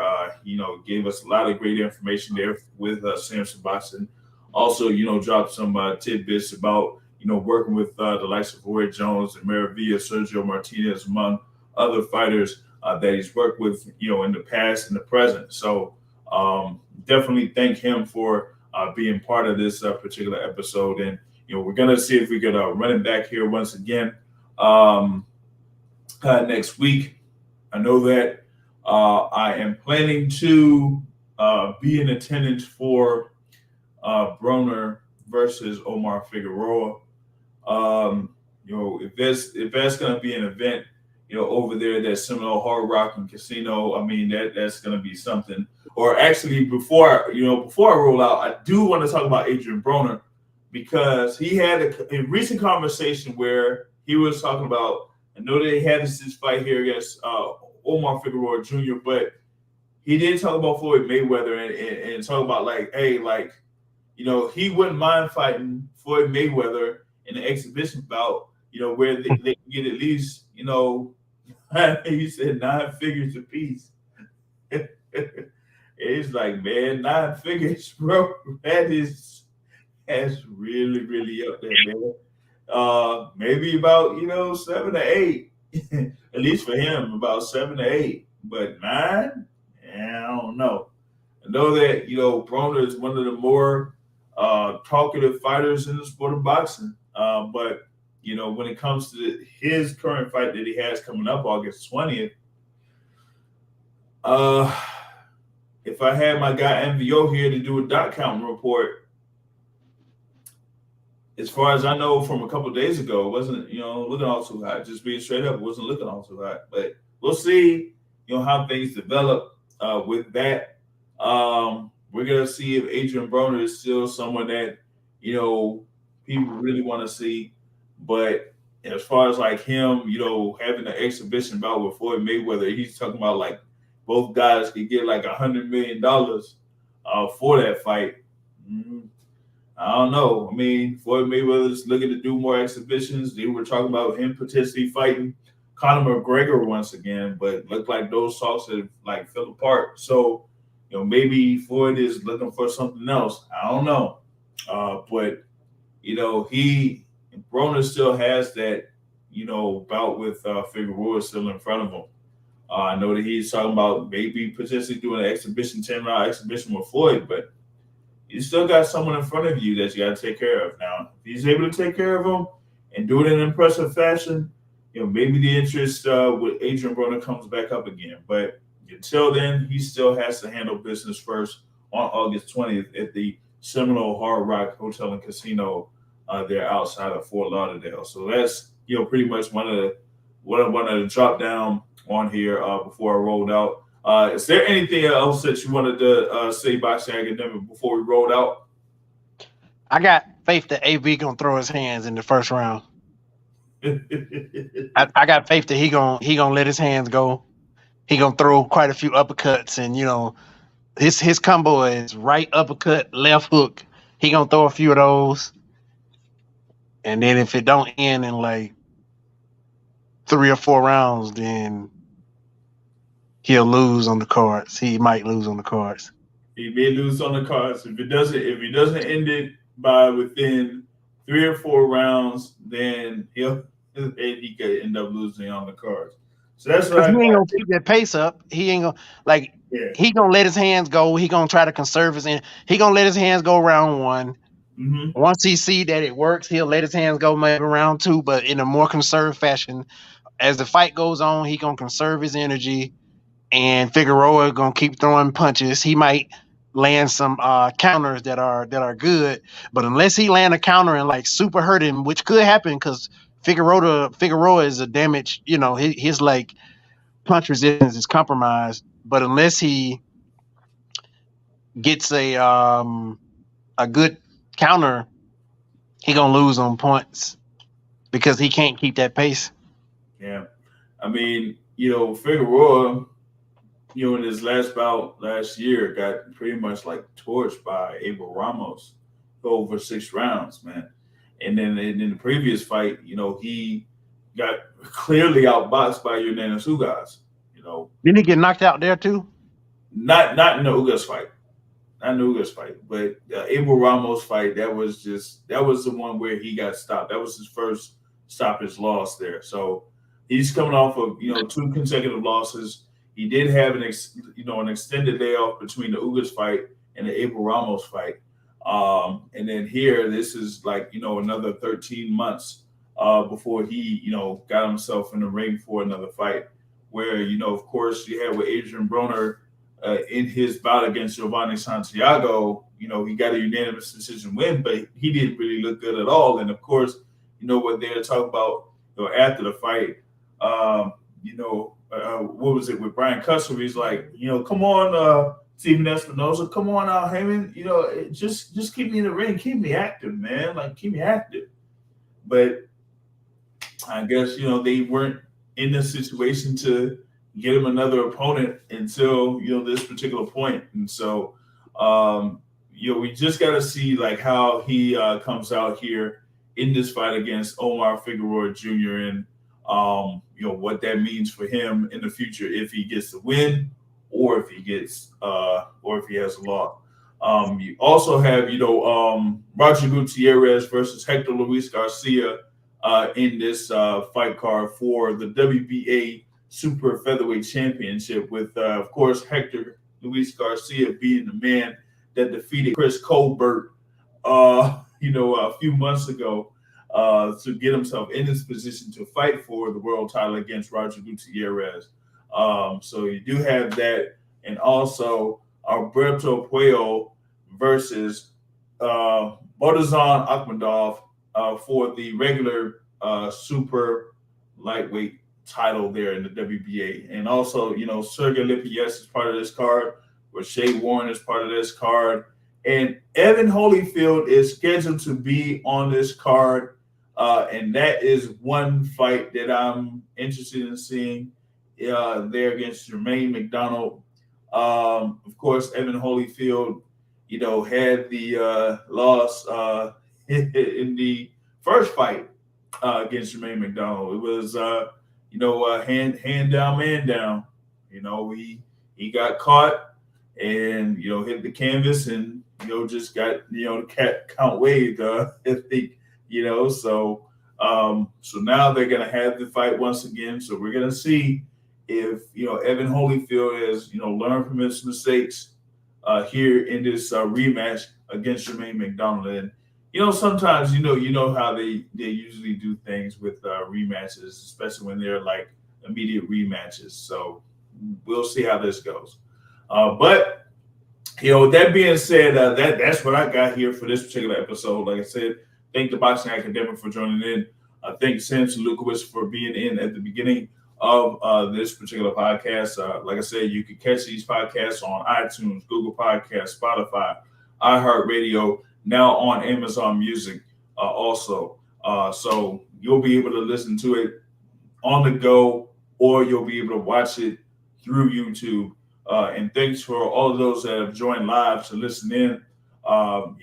Gave us a lot of great information there with Sampson Boxing. Also, dropped some tidbits about working with the likes of Roy Jones and Maravilla, Sergio Martinez, among other fighters that he's worked with, in the past and the present. So definitely thank him for being part of this particular episode. And, we're going to see if we could run it back here once again next week. I know that I am planning to be in attendance for Broner versus Omar Figueroa. If that's going to be an event, over there at that Seminole Hard Rock and Casino, I mean, that's going to be something. Or actually, before I roll out, I do want to talk about Adrien Broner, because he had a recent conversation where he was talking about, I know they had this fight here against Omar Figueroa Jr., but he did talk about Floyd Mayweather and talk about he wouldn't mind fighting Floyd Mayweather in an exhibition bout, where they can get at least, he said 9 figures apiece. It's like, man, 9 figures, bro. That's really, really up there, man. Maybe about 7 to 8, at least for him, about 7 to 8. But 9, I don't know. I know that Broner is one of the more talkative fighters in the sport of boxing. But when it comes to his current fight that he has coming up August 20th, if I had my guy MVO here to do a dot count report, as far as I know from a couple of days ago, it wasn't, looking all too hot. Just being straight up, it wasn't looking all too hot. But we'll see, how things develop with that. We're going to see if Adrien Broner is still someone that, people really want to see. But as far as like him, having an exhibition bout with Floyd Mayweather, he's talking about like both guys could get like $100 million for that fight. I don't know. I mean, Floyd Mayweather's looking to do more exhibitions. They were talking about him potentially fighting Conor McGregor once again, but looked like those talks have like fell apart. So, maybe Floyd is looking for something else. I don't know. But Broner still has that bout with Figueroa still in front of him. I know that he's talking about maybe potentially doing an exhibition 10-round exhibition with Floyd, but you still got someone in front of you that you got to take care of. Now, if he's able to take care of him and do it in an impressive fashion, maybe the interest with Adrien Broner comes back up again. But until then, he still has to handle business first on August 20th at the Seminole Hard Rock Hotel and Casino there outside of Fort Lauderdale. So that's pretty much one of the drop down on here before I rolled out. Is there anything else that you wanted to say, Boxing Academic, before we rolled out? I got faith that AB gonna throw his hands in the first round. I got faith that he gonna let his hands go. He gonna throw quite a few uppercuts, and his combo is right uppercut, left hook. He gonna throw a few of those, and then if it don't end in like 3 or 4 rounds, then he'll lose on the cards. He might lose on the cards. He may lose on the cards. If he doesn't end it by within 3 or 4 rounds, then he could end up losing on the cards. So that's what he ain't gonna keep that pace up. He ain't gonna he gonna let his hands go. He gonna try to conserve his end. He gonna let his hands go round 1. Mm-hmm. Once he see that it works, he'll let his hands go maybe round 2, but in a more conserved fashion. As the fight goes on, he gonna conserve his energy, and Figueroa gonna keep throwing punches. He might land some counters that are good, but unless he land a counter and like super hurt him, which could happen because Figueroa is a damaged, his like punch resistance is compromised. But unless he gets a good counter, he gonna lose on points because he can't keep that pace. Yeah, I mean, Figueroa, in his last bout last year, got pretty much like torched by Abel Ramos over 6 rounds, man. And then in the previous fight, he got clearly outboxed by Hernan Ugas. Didn't he get knocked out there too? Not in the Ugas fight. Not in the Ugas fight, but Abel Ramos fight, that was the one where he got stopped. That was his first stoppage loss there. So he's coming off of 2 consecutive losses. He did have an extended layoff between the Ugas fight and the Abel Ramos fight. And then here, this is like, another 13 months before he, got himself in the ring for another fight where, of course, you had with Adrien Broner in his bout against Giovanni Santiago, he got a unanimous decision win, but he didn't really look good at all. And of course, what they're talking about after the fight, what was it with Brian Custer? He's like, come on, Steven Espinosa, come on out, Heyman. Just keep me in the ring, keep me active, man. Like, keep me active. But I guess they weren't in the situation to get him another opponent until this particular point, and so we just got to see like how he comes out here in this fight against Omar Figueroa Jr. and what that means for him in the future if he gets the win or if he gets or if he has a loss. You also have Roger Gutierrez versus Hector Luis Garcia in this fight card for the WBA Super Featherweight Championship with of course Hector Luis Garcia being the man that defeated Chris Colbert a few months ago to get himself in this position to fight for the world title against Roger Gutierrez. So you do have that, and also Alberto Puello versus Bodazan Akhmadov for the regular super lightweight title there in the WBA. And also, Sergio Martinez is part of this card, Rashay Warren is part of this card, and Evan Holyfield is scheduled to be on this card. And that is one fight that I'm interested in seeing there against Jermaine McDonald. Of course, Evan Holyfield, had the loss in the first fight against Jermaine McDonald. It was, hand down, man down. He got caught and, hit the canvas and, just got, the cat count waived, I think, so now they're going to have the fight once again. So we're going to see if, Evan Holyfield has, learned from his mistakes here in this rematch against Jermaine McDonald. And, sometimes, how they usually do things with rematches, especially when they're like immediate rematches. So we'll see how this goes. But with that being said, that's what I got here for this particular episode. Like I said, thank the Boxing Academic for joining in. Thank Sampson Lewkowicz for being in at the beginning of this particular podcast. Like I said, you can catch these podcasts on iTunes, Google Podcasts, Spotify, iHeartRadio, now on Amazon Music also. So you'll be able to listen to it on the go, or you'll be able to watch it through YouTube. And thanks for all of those that have joined live to listen in.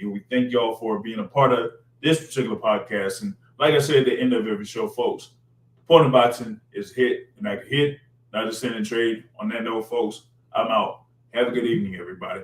We thank y'all for being a part of this particular podcast. And like I said at the end of every show, folks, the point of boxing is hit and I can hit, not just send and trade. On that note, folks, I'm out. Have a good evening, everybody.